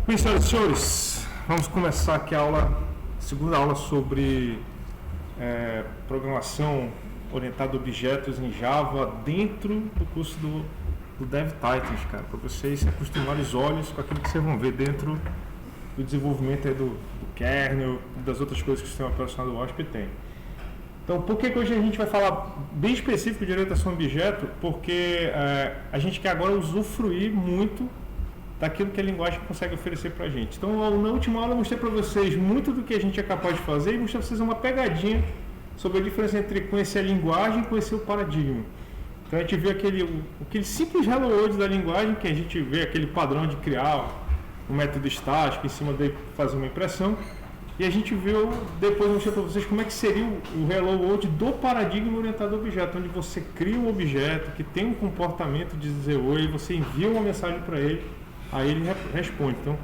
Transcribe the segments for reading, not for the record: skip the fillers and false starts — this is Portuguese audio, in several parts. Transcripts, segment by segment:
Bem, senhoras e senhores, vamos começar aqui a segunda aula sobre programação orientada a objetos em Java dentro do curso do DevTitans, cara, para vocês se acostumarem os olhos com aquilo que vocês vão ver dentro do desenvolvimento aí do kernel e das outras coisas que o sistema operacional do WASP tem. Então, por que hoje a gente vai falar bem específico de orientação a objeto? Porque a gente quer agora usufruir muito daquilo que a linguagem consegue oferecer para a gente. Então, na última aula eu mostrei para vocês muito do que a gente é capaz de fazer e mostrei para vocês uma pegadinha sobre a diferença entre conhecer a linguagem e conhecer o paradigma. Então, a gente vê aquele simples hello world da linguagem, que a gente vê aquele padrão de criar um método estático em cima dele fazer uma impressão. E a gente viu, depois mostrei para vocês como é que seria o hello world do paradigma orientado a objeto, onde você cria um objeto que tem um comportamento de dizer oi, você envia uma mensagem para ele, aí ele responde. Então,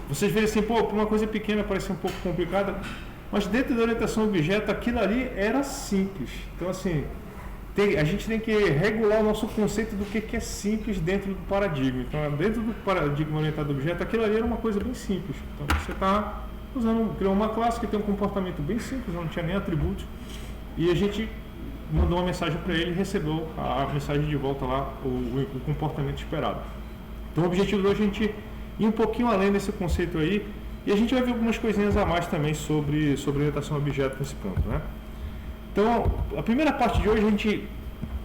vocês veem assim, pô, uma coisa pequena parece um pouco complicada, mas dentro da orientação a objeto, aquilo ali era simples. Então, assim, a gente tem que regular o nosso conceito do que é simples dentro do paradigma. Então, dentro do paradigma orientado a objeto, aquilo ali era uma coisa bem simples. Então, você está criou uma classe que tem um comportamento bem simples, não tinha nem atributos, e a gente mandou uma mensagem para ele e recebeu a mensagem de volta lá, o comportamento esperado. Então o objetivo de hoje é a gente ir um pouquinho além desse conceito aí, e a gente vai ver algumas coisinhas a mais também sobre orientação a objeto nesse ponto, né? Então a primeira parte de hoje é a gente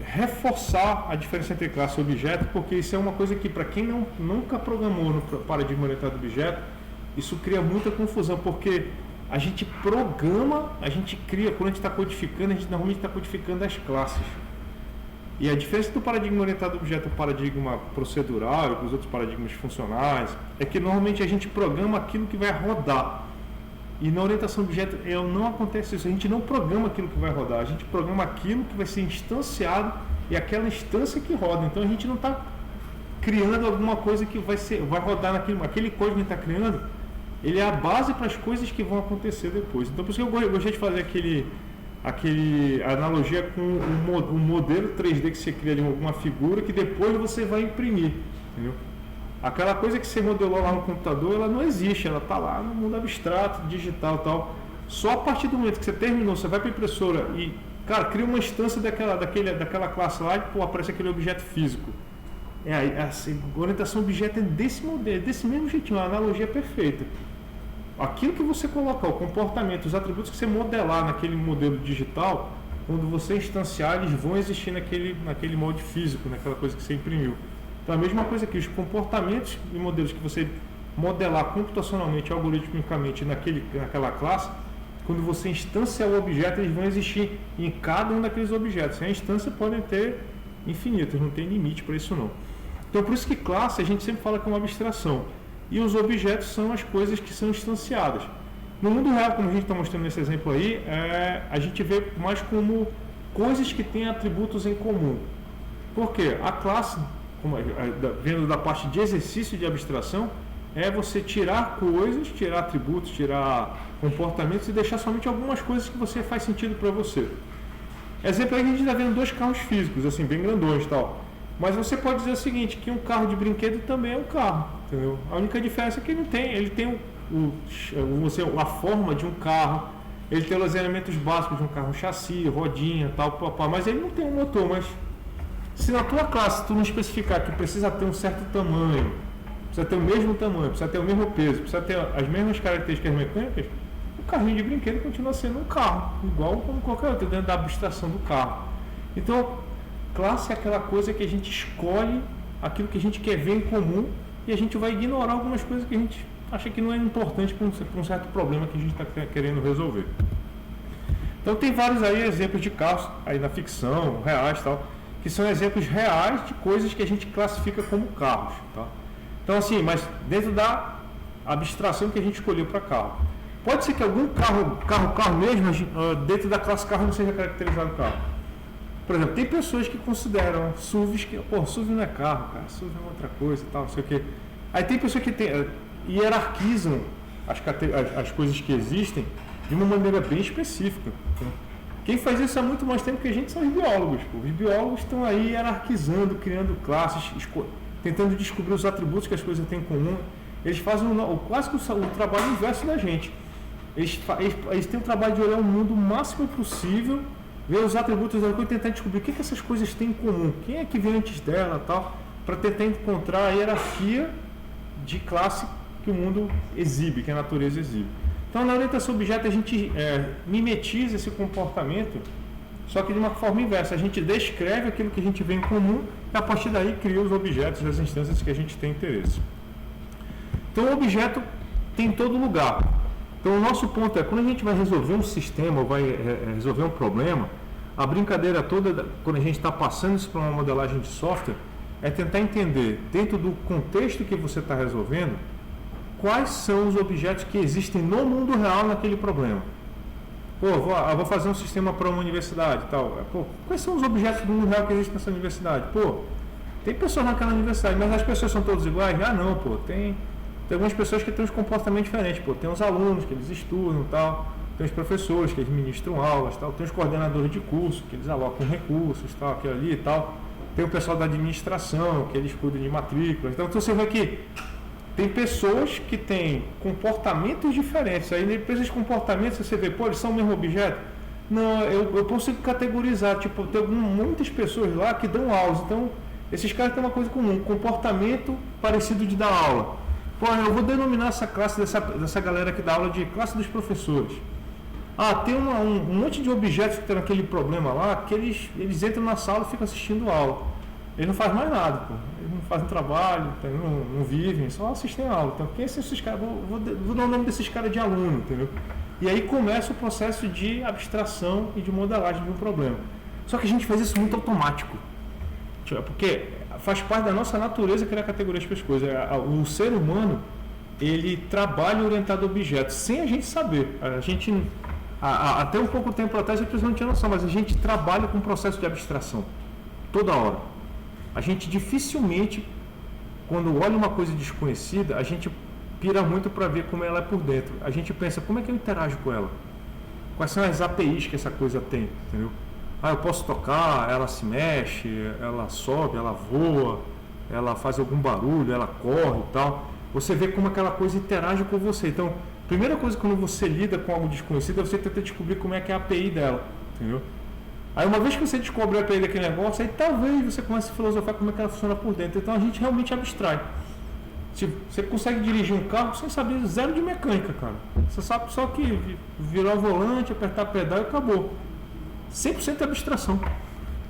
reforçar a diferença entre classe e objeto, porque isso é uma coisa que para quem nunca programou no paradigma orientado a objeto, isso cria muita confusão, porque a gente programa, a gente cria, quando a gente está codificando, a gente normalmente está codificando as classes. E a diferença do paradigma orientado a objeto e o paradigma procedural e os outros paradigmas funcionais é que normalmente a gente programa aquilo que vai rodar. E na orientação a objeto não acontece isso, a gente não programa aquilo que vai rodar, a gente programa aquilo que vai ser instanciado e aquela instância que roda. Então a gente não está criando alguma coisa que vai rodar aquele código que a gente está criando. Ele é a base para as coisas que vão acontecer depois. Então, por isso que eu gostei de fazer aquele analogia com um modelo 3D que você cria de alguma figura que depois você vai imprimir. Entendeu? Aquela coisa que você modelou lá no computador, ela não existe, ela está lá no mundo abstrato, digital e tal. Só a partir do momento que você terminou, você vai para a impressora e, cara, cria uma instância daquela classe lá e aparece aquele objeto físico. A orientação a objeto é desse modelo, desse mesmo jeitinho, a analogia é perfeita. Aquilo que você colocar, o comportamento, os atributos que você modelar naquele modelo digital, quando você instanciar, eles vão existir naquele molde físico, naquela coisa que você imprimiu. Então a mesma coisa aqui, os comportamentos e modelos que você modelar computacionalmente, algoritmicamente naquela classe, quando você instanciar o objeto, eles vão existir em cada um daqueles objetos. E a instância pode ter infinitas, não tem limite para isso não. Então por isso que classe a gente sempre fala que é uma abstração. E os objetos são as coisas que são instanciadas. No mundo real, como a gente está mostrando nesse exemplo aí, a gente vê mais como coisas que têm atributos em comum. Por quê? A classe, vendo da parte de exercício de abstração, é você tirar coisas, tirar atributos, tirar comportamentos e deixar somente algumas coisas que você faz sentido para você. Exemplo aí, a gente está vendo dois carros físicos, assim, bem grandões e tal. Mas você pode dizer o seguinte, que um carro de brinquedo também é um carro, entendeu? A única diferença é que ele tem a forma de um carro, ele tem os elementos básicos de um carro, chassi, rodinha, tal, mas ele não tem um motor. Mas se na tua classe tu não especificar que precisa ter um certo tamanho, precisa ter o mesmo tamanho, precisa ter o mesmo peso, precisa ter as mesmas características mecânicas, o carrinho de brinquedo continua sendo um carro, igual como qualquer outro, dentro da abstração do carro. Então, classe é aquela coisa que a gente escolhe aquilo que a gente quer ver em comum e a gente vai ignorar algumas coisas que a gente acha que não é importante para um certo problema que a gente está querendo resolver. Então tem vários aí exemplos de carros aí na ficção, reais e tal, que são exemplos reais de coisas que a gente classifica como carros, tá? Então assim, mas dentro da abstração que a gente escolheu para carro. Pode ser que algum carro mesmo, dentro da classe carro não seja caracterizado carro. Por exemplo, tem pessoas que consideram SUVs que, SUV não é carro, cara, SUV é outra coisa e tal, não sei o quê. Aí tem pessoas que hierarquizam as coisas que existem de uma maneira bem específica. Quem faz isso há muito mais tempo que a gente são os biólogos. Os biólogos estão aí hierarquizando, criando classes, tentando descobrir os atributos que as coisas têm em comum. eles fazem quase que o trabalho inverso da gente. Eles têm o trabalho de olhar o mundo o máximo possível, ver os atributos da coisa e tentar descobrir o que essas coisas têm em comum, quem é que veio antes dela e tal, para tentar encontrar a hierarquia de classe que o mundo exibe, que a natureza exibe. Então, na orientação objeto, a gente mimetiza esse comportamento, só que de uma forma inversa. A gente descreve aquilo que a gente vê em comum e, a partir daí, cria os objetos, as instâncias que a gente tem interesse. Então, o objeto tem em todo lugar. Então, o nosso ponto é, quando a gente vai resolver um sistema, ou vai resolver um problema, a brincadeira toda, quando a gente está passando isso para uma modelagem de software, é tentar entender, dentro do contexto que você está resolvendo, quais são os objetos que existem no mundo real naquele problema. Pô, vou fazer um sistema para uma universidade e tal. Pô, quais são os objetos do mundo real que existem nessa universidade? Pô, tem pessoas naquela universidade, mas as pessoas são todas iguais? Ah, não, pô, tem algumas pessoas que têm uns comportamentos diferentes. Pô, tem os alunos que eles estudam e tal, tem os professores que eles ministram aulas, tal, tem os coordenadores de curso que eles alocam recursos, tal, aquilo ali e tal. Tem o pessoal da administração que eles cuidam de matrículas. Então você vê que tem pessoas que têm comportamentos diferentes. Aí depois esses comportamentos você vê, pô, eles são o mesmo objeto? Não, eu consigo categorizar. Tipo, tem muitas pessoas lá que dão aulas. Então, esses caras têm uma coisa comum, comportamento parecido de dar aula. Pô, eu vou denominar essa classe dessa galera que dá aula de classe dos professores. Ah, tem um monte de objetos que tem naquele problema lá, que eles entram na sala e ficam assistindo aula. Eles não fazem mais nada, pô. Eles não fazem trabalho, não vivem, só assistem aula. Então, quem são esses caras? Vou dar o nome desses caras de aluno, entendeu? E aí começa o processo de abstração e de modelagem de um problema. Só que a gente faz isso muito automático. Porque faz parte da nossa natureza criar categorias para as coisas. O ser humano, ele trabalha orientado a objetos, sem a gente saber. A gente, até um pouco tempo atrás, a pessoa não tinha noção, mas a gente trabalha com um processo de abstração, toda hora. A gente dificilmente, quando olha uma coisa desconhecida, a gente pira muito para ver como ela é por dentro. A gente pensa, como é que eu interajo com ela? Quais são as APIs que essa coisa tem, entendeu? Ah, eu posso tocar, ela se mexe, ela sobe, ela voa, ela faz algum barulho, ela corre e tal. Você vê como aquela coisa interage com você. Então, primeira coisa quando você lida com algo desconhecido é você tentar descobrir como é que é a API dela, entendeu? Aí uma vez que você descobre a API daquele negócio, aí talvez você comece a filosofar como é que ela funciona por dentro. Então a gente realmente abstrai. Você consegue dirigir um carro sem saber zero de mecânica, cara. Você sabe só que virar o volante, apertar pedal e acabou. 100% de abstração.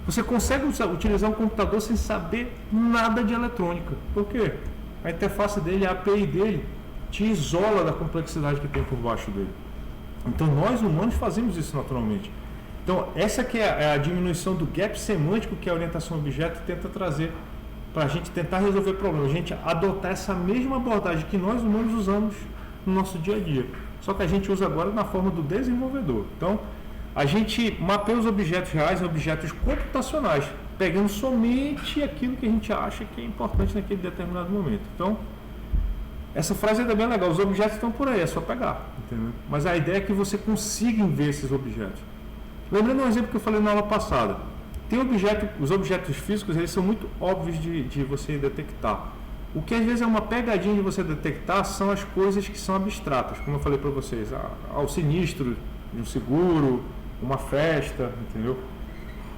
Você consegue utilizar um computador sem saber nada de eletrônica. Por quê? A interface dele, a API dele, te isola da complexidade que tem por baixo dele. Então nós humanos fazemos isso naturalmente. Então essa que é a diminuição do gap semântico que a orientação a objeto tenta trazer para a gente tentar resolver problemas. A gente adotar essa mesma abordagem que nós humanos usamos no nosso dia a dia. Só que a gente usa agora na forma do desenvolvedor. Então a gente mapeia os objetos reais em objetos computacionais, pegando somente aquilo que a gente acha que é importante naquele determinado momento. Então, essa frase é bem legal, os objetos estão por aí, é só pegar, entendeu? Mas a ideia é que você consiga ver esses objetos. Lembrando um exemplo que eu falei na aula passada, os objetos físicos, eles são muito óbvios de você detectar. O que às vezes é uma pegadinha de você detectar são as coisas que são abstratas, como eu falei para vocês, o sinistro de um seguro, uma festa, entendeu?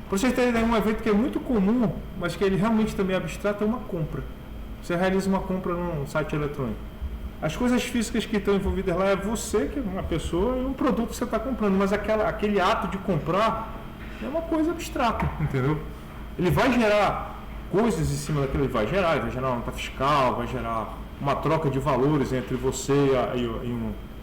Para vocês terem um evento que é muito comum, mas que ele realmente também é abstrato, é uma compra. Você realiza uma compra num site eletrônico. As coisas físicas que estão envolvidas lá é você, que é uma pessoa, e um produto que você está comprando, mas aquele ato de comprar é uma coisa abstrata, entendeu? Ele vai gerar coisas em cima daquilo, ele vai gerar uma nota fiscal, vai gerar uma troca de valores entre você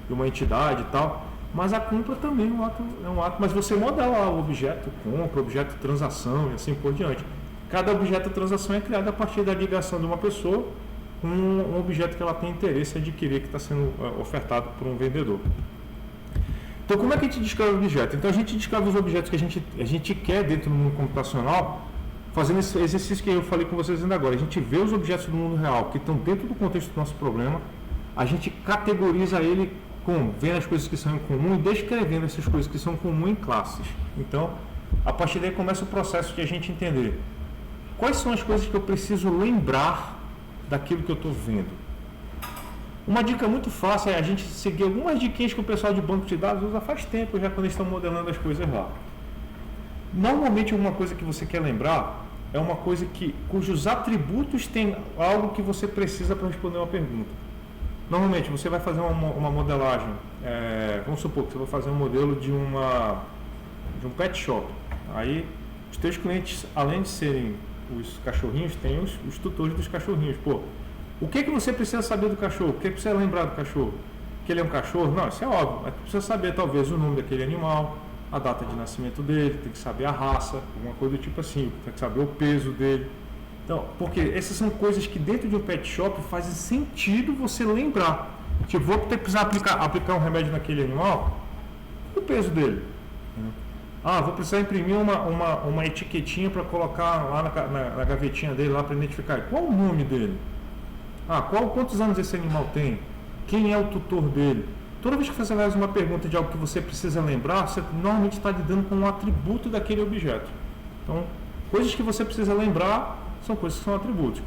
e uma entidade e tal. Mas a compra também é um ato, mas você modela lá o objeto compra, o objeto transação e assim por diante. Cada objeto transação é criado a partir da ligação de uma pessoa com um objeto que ela tem interesse em adquirir, que está sendo ofertado por um vendedor. Então, como é que a gente descreve o objeto? Então, a gente descreve os objetos que a gente quer dentro do mundo computacional, fazendo esse exercício que eu falei com vocês ainda agora. A gente vê os objetos do mundo real que estão dentro do contexto do nosso problema, a gente categoriza ele vendo as coisas que são em comum e descrevendo essas coisas que são comuns em classes. Então, a partir daí começa o processo de a gente entender quais são as coisas que eu preciso lembrar daquilo que eu estou vendo. Uma dica muito fácil é a gente seguir algumas diquinhas que o pessoal de banco de dados usa faz tempo, já quando eles estão modelando as coisas lá. Normalmente uma coisa que você quer lembrar é uma coisa cujos atributos têm algo que você precisa para responder uma pergunta. Normalmente você vai fazer uma modelagem, vamos supor que você vai fazer um modelo de um pet shop. Aí os teus clientes, além de serem os cachorrinhos, tem os tutores dos cachorrinhos. Pô, o que você precisa saber do cachorro? O que precisa lembrar do cachorro? Que ele é um cachorro? Não, isso é óbvio, mas precisa saber talvez o nome daquele animal, a data de nascimento dele, tem que saber a raça, alguma coisa do tipo assim, tem que saber o peso dele. Então, porque essas são coisas que dentro de um pet shop fazem sentido você lembrar. Tipo, vou precisar aplicar um remédio naquele animal, o peso dele. Vou precisar imprimir uma etiquetinha para colocar lá na gavetinha dele lá para identificar. Qual o nome dele? Quantos anos esse animal tem? Quem é o tutor dele? Toda vez que você faz uma pergunta de algo que você precisa lembrar, você normalmente está lidando com um atributo daquele objeto. Então, coisas que você precisa lembrar são coisas que são atributos.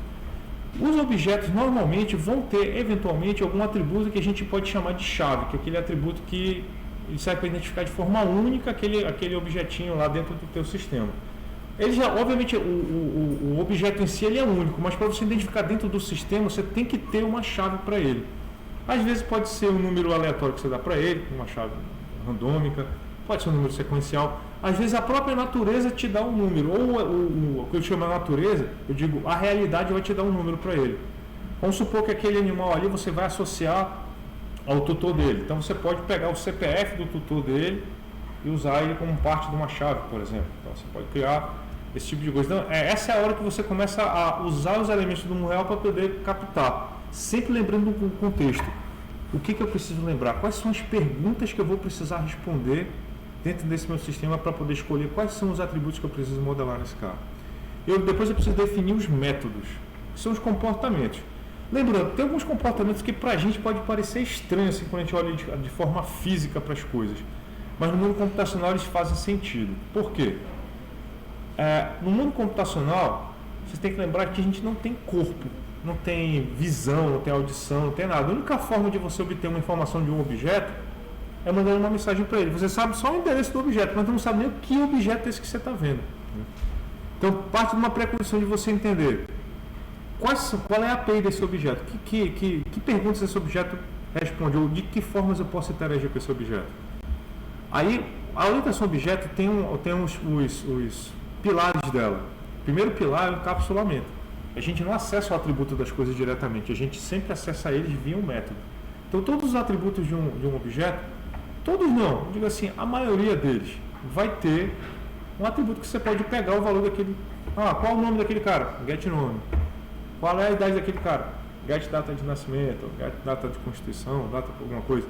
Os objetos normalmente vão ter, eventualmente, algum atributo que a gente pode chamar de chave, que é aquele atributo que ele serve para identificar de forma única aquele objetinho lá dentro do teu sistema. Obviamente, o objeto em si ele é único, mas para você identificar dentro do sistema, você tem que ter uma chave para ele. Às vezes pode ser um número aleatório que você dá para ele, uma chave randômica, pode ser um número sequencial. Às vezes a própria natureza te dá um número, ou o que eu chamo de natureza, eu digo, a realidade vai te dar um número para ele. Vamos supor que aquele animal ali você vai associar ao tutor dele. Então você pode pegar o CPF do tutor dele e usar ele como parte de uma chave, por exemplo. Então você pode criar esse tipo de coisa. Então, essa é a hora que você começa a usar os elementos do mundo real para poder captar. Sempre lembrando do contexto. O que eu preciso lembrar? Quais são as perguntas que eu vou precisar responder dentro desse meu sistema para poder escolher quais são os atributos que eu preciso modelar nesse carro. Depois eu preciso definir os métodos, que são os comportamentos. Lembrando, tem alguns comportamentos que para a gente pode parecer estranho assim, quando a gente olha de forma física para as coisas. Mas no mundo computacional eles fazem sentido. Por quê? No mundo computacional, você tem que lembrar que a gente não tem corpo. Não tem visão, não tem audição, não tem nada. A única forma de você obter uma informação de um objeto é mandando uma mensagem para ele. Você sabe só o endereço do objeto, mas não sabe nem o que objeto é esse que você está vendo. Então, parte de uma pré-condição de você entender qual é a API desse objeto, que perguntas esse objeto responde, ou de que formas eu posso interagir com esse objeto. Aí, a orientação objeto tem os pilares dela. O primeiro pilar é o encapsulamento. A gente não acessa o atributo das coisas diretamente, a gente sempre acessa eles via um método. Então, todos os atributos de um objeto, todos não, digo assim, a maioria deles vai ter um atributo que você pode pegar o valor daquele. Qual o nome daquele cara? Get nome. Qual é a idade daquele cara? Get data de nascimento, get data de constituição, data de alguma coisa.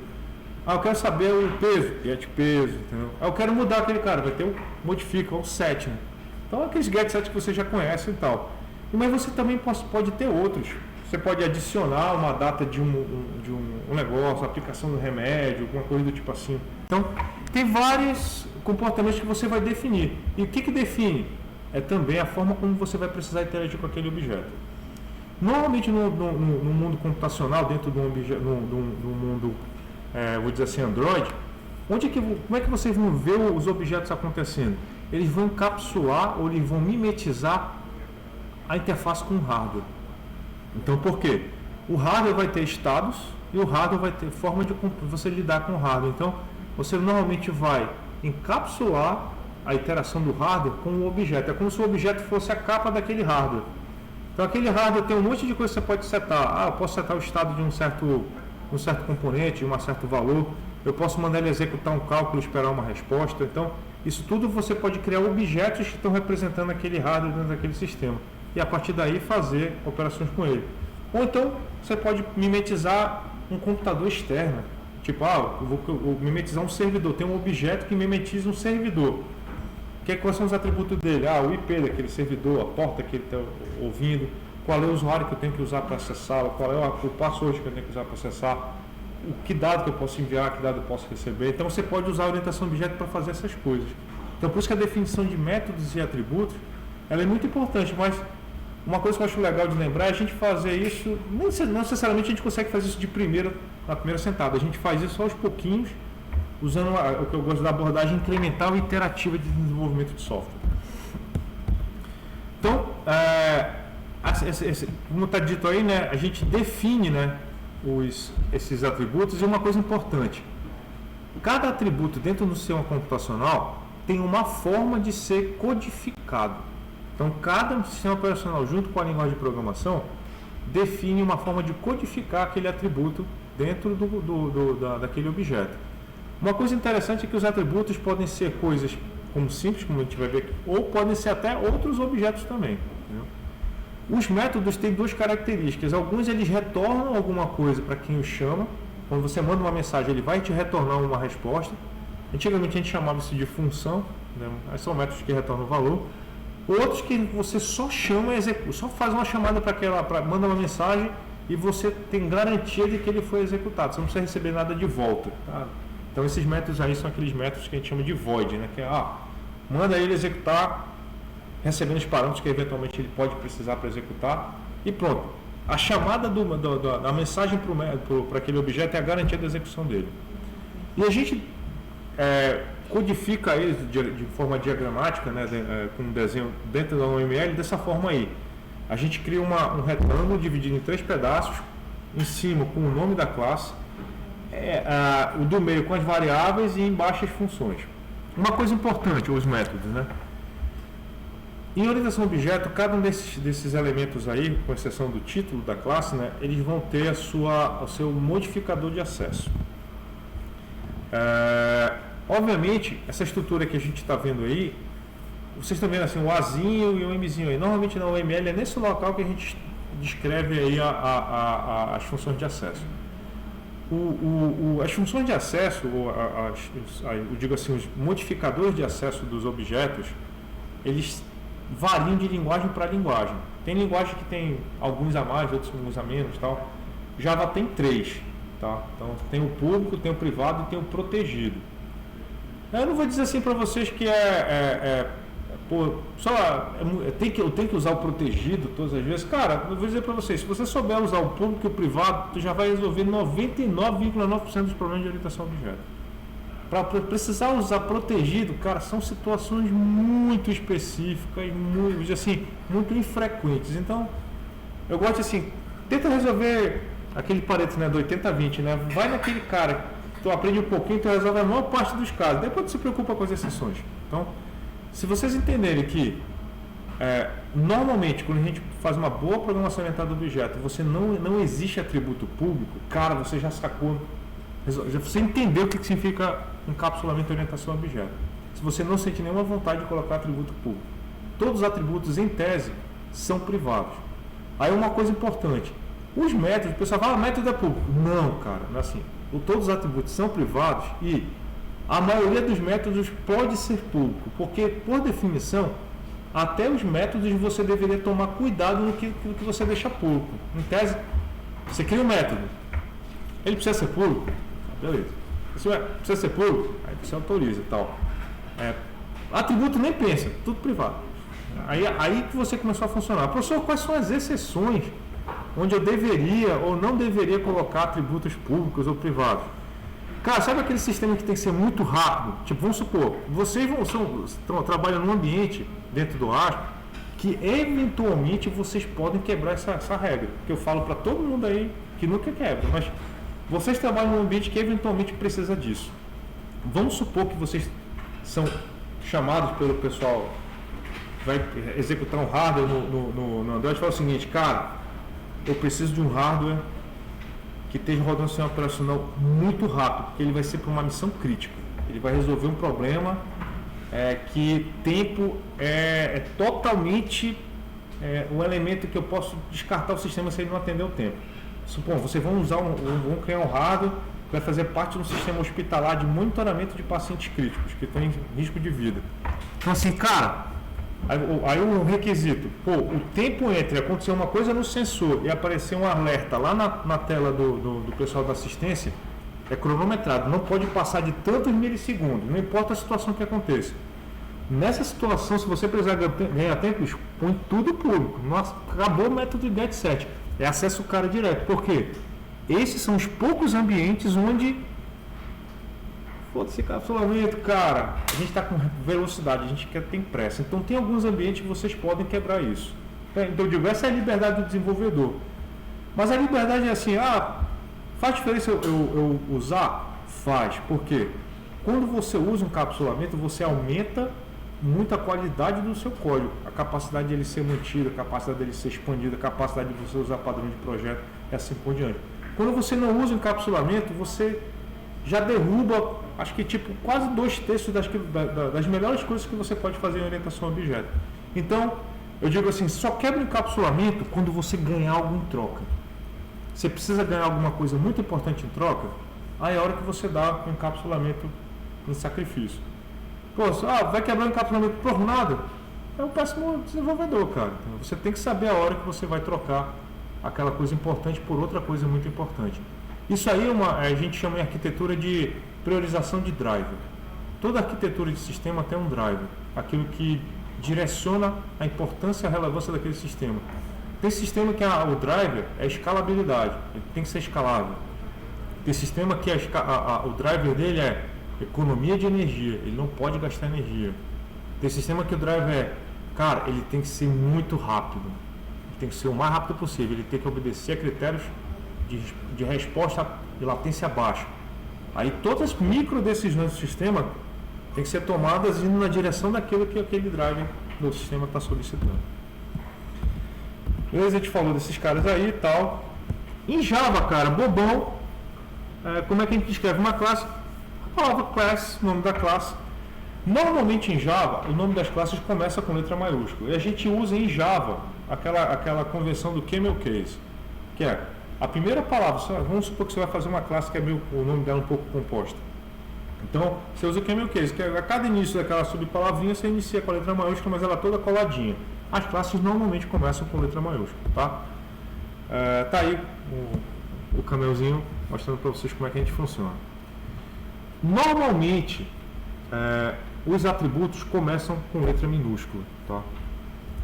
Eu quero saber o peso, get peso, entendeu? Eu quero mudar aquele cara, vai ter um modifica, um set, né? Então, aqueles get set que você já conhece e tal. Mas você também pode ter outros. Você pode adicionar uma data de um negócio, aplicação do remédio, alguma coisa do tipo assim. Então, tem vários comportamentos que você vai definir. E o que define? É também a forma como você vai precisar interagir com aquele objeto. Normalmente, no mundo computacional, dentro do mundo, vou dizer assim, Android, como é que vocês vão ver os objetos acontecendo? Eles vão encapsular ou eles vão mimetizar a interface com o hardware. Então, por quê? O hardware vai ter estados e o hardware vai ter forma de você lidar com o hardware. Então, você normalmente vai encapsular a interação do hardware com o objeto. É como se o objeto fosse a capa daquele hardware. Então, aquele hardware tem um monte de coisa que você pode setar. Eu posso setar o estado de um certo componente, de um certo valor. Eu posso mandar ele executar um cálculo e esperar uma resposta. Então, isso tudo você pode criar objetos que estão representando aquele hardware dentro daquele sistema. E a partir daí fazer operações com ele. Ou então você pode mimetizar um computador externo. Tipo, eu vou mimetizar um servidor. Tem um objeto que mimetiza um servidor. Quais são os atributos dele? O IP daquele servidor, a porta que ele está ouvindo, qual é o usuário que eu tenho que usar para acessá-lo, qual é o password que eu tenho que usar para acessar, que dado que eu posso enviar, que dado eu posso receber. Então você pode usar a orientação objeto para fazer essas coisas. Então por isso que a definição de métodos e atributos ela é muito importante, mas uma coisa que eu acho legal de lembrar é a gente fazer isso, não necessariamente a gente consegue fazer isso de primeira, na primeira sentada, a gente faz isso aos pouquinhos, usando o que eu gosto da abordagem incremental e interativa de desenvolvimento de software. Então, como está dito aí, né, a gente define, né, esses atributos, e uma coisa importante, cada atributo dentro do sistema computacional tem uma forma de ser codificado. Então, cada sistema operacional, junto com a linguagem de programação, define uma forma de codificar aquele atributo dentro daquele objeto. Uma coisa interessante é que os atributos podem ser coisas como simples, como a gente vai ver aqui, ou podem ser até outros objetos também. Entendeu? Os métodos têm duas características. Alguns eles retornam alguma coisa para quem os chama. Quando você manda uma mensagem, ele vai te retornar uma resposta. Antigamente a gente chamava isso de função, né? Esses são métodos que retornam valor. Outros que você só chama e executa, só faz uma chamada manda uma mensagem e você tem garantia de que ele foi executado. Você não precisa receber nada de volta. Tá? Então esses métodos aí são aqueles métodos que a gente chama de void, né? Que é, manda ele executar, recebendo os parâmetros que eventualmente ele pode precisar para executar e pronto. A chamada da mensagem para aquele objeto é a garantia da execução dele. E a gente codifica eles de forma diagramática, né, com um desenho dentro da UML dessa forma aí. A gente cria um retângulo dividido em 3 pedaços, em cima com o nome da classe, o do meio com as variáveis e embaixo as funções. Uma coisa importante, os métodos, né? Em orientação a objeto, cada um desses elementos aí, com exceção do título da classe, né, eles vão ter o seu modificador de acesso. Obviamente, essa estrutura que a gente está vendo aí, vocês estão vendo assim, o Azinho e o Mzinho aí. Normalmente na UML é nesse local que a gente descreve aí as funções de acesso. As funções de acesso, eu digo assim, os modificadores de acesso dos objetos, eles variam de linguagem para linguagem. Tem linguagem que tem alguns a mais, outros alguns a menos, tal. Java tem 3, tá? Então tem o público, tem o privado e tem o protegido. Eu não vou dizer assim para vocês que eu tenho que usar o protegido todas as vezes. Cara, eu vou dizer para vocês, se você souber usar o público e o privado, tu já vai resolver 99,9% dos problemas de orientação a objeto. Para precisar usar protegido, cara, são situações muito específicas, muito infrequentes. Então, eu gosto assim, tenta resolver aquele Pareto, né, do 80-20, né? Vai naquele cara, tu aprende um pouquinho, tu resolve a maior parte dos casos. Depois tu se preocupa com as exceções. Então, se vocês entenderem que normalmente quando a gente faz uma boa programação orientada a objeto, você não existe atributo público, cara, você já sacou, você entendeu o que significa encapsulamento e orientação a objeto. Se você não sente nenhuma vontade de colocar atributo público, todos os atributos em tese são privados. Aí uma coisa importante, os métodos, o pessoal fala, método é público. Não, cara, não é assim. Todos os atributos são privados e a maioria dos métodos pode ser público, porque, por definição, até os métodos você deveria tomar cuidado no que você deixa público. Em tese, você cria um método, ele precisa ser público? Beleza. Se precisa ser público, aí você autoriza e tal. Atributo nem pensa, tudo privado. Aí que você começou a funcionar. Professor, quais são as exceções onde eu deveria ou não deveria colocar atributos públicos ou privados? Cara, sabe aquele sistema que tem que ser muito rápido? Tipo, vamos supor, vocês trabalham num ambiente dentro do ASP que eventualmente vocês podem quebrar essa regra. Que eu falo para todo mundo aí que nunca quebra, mas vocês trabalham num ambiente que eventualmente precisa disso. Vamos supor que vocês são chamados pelo pessoal, vai executar um hardware no Android e fala o seguinte, cara, eu preciso de um hardware que esteja rodando um sistema operacional muito rápido, porque ele vai ser para uma missão crítica. Ele vai resolver um problema que tempo é totalmente um elemento que eu posso descartar o sistema se ele não atender o tempo. Supom, vocês vão criar um hardware que vai fazer parte de um sistema hospitalar de monitoramento de pacientes críticos, que tem risco de vida. Então assim, cara, aí o requisito, o tempo entre acontecer uma coisa no sensor e aparecer um alerta lá na tela do pessoal da assistência é cronometrado, não pode passar de tantos milissegundos, não importa a situação que aconteça. Nessa situação, se você precisar ganhar tempo, põe tudo público. Nossa, acabou o método de get set. É acesso o cara direto. Por quê? Esses são os poucos ambientes onde foda-se encapsulamento, cara. A gente está com velocidade, a gente tem pressa. Então tem alguns ambientes que vocês podem quebrar isso. Então eu digo, essa é a liberdade do desenvolvedor. Mas a liberdade é assim, faz diferença eu usar? Faz. Por quê? Quando você usa um encapsulamento, você aumenta muito a qualidade do seu código. A capacidade dele ser mantido, a capacidade dele ser expandido, a capacidade de você usar padrão de projeto e assim por diante. Quando você não usa o encapsulamento, você já derruba, acho que tipo quase 2/3 das melhores coisas que você pode fazer em orientação a objeto. Então, eu digo assim, só quebra o encapsulamento quando você ganhar algo em troca. Você precisa ganhar alguma coisa muito importante em troca, aí é a hora que você dá o encapsulamento em sacrifício. Pô, vai quebrar o encapsulamento por nada? É um péssimo desenvolvedor, cara. Então, você tem que saber a hora que você vai trocar aquela coisa importante por outra coisa muito importante. Isso aí a gente chama em arquitetura de priorização de driver. Toda arquitetura de sistema tem um driver, aquilo que direciona a importância e a relevância daquele sistema. Tem sistema que o driver é escalabilidade, ele tem que ser escalável. Tem sistema que o driver dele é economia de energia, ele não pode gastar energia. Tem sistema que o driver ele tem que ser muito rápido, ele tem que ser o mais rápido possível, ele tem que obedecer a critérios de resposta de latência baixa. Aí todas as micro decisões do sistema tem que ser tomadas indo na direção daquilo que aquele driver do sistema está solicitando. Beleza, a gente falou desses caras aí e tal. Em Java, cara, bobão, como é que a gente escreve uma classe? A palavra class, nome da classe. Normalmente em Java, o nome das classes começa com letra maiúscula. E a gente usa em Java aquela convenção do camel case, que é a primeira palavra. Vamos supor que você vai fazer uma classe que o nome dela é um pouco composta. Então, você usa o camel case, que a cada início daquela subpalavrinha você inicia com a letra maiúscula, mas ela é toda coladinha. As classes normalmente começam com letra maiúscula, tá? Tá aí o camelzinho mostrando para vocês como é que a gente funciona. Normalmente, os atributos começam com letra minúscula, tá?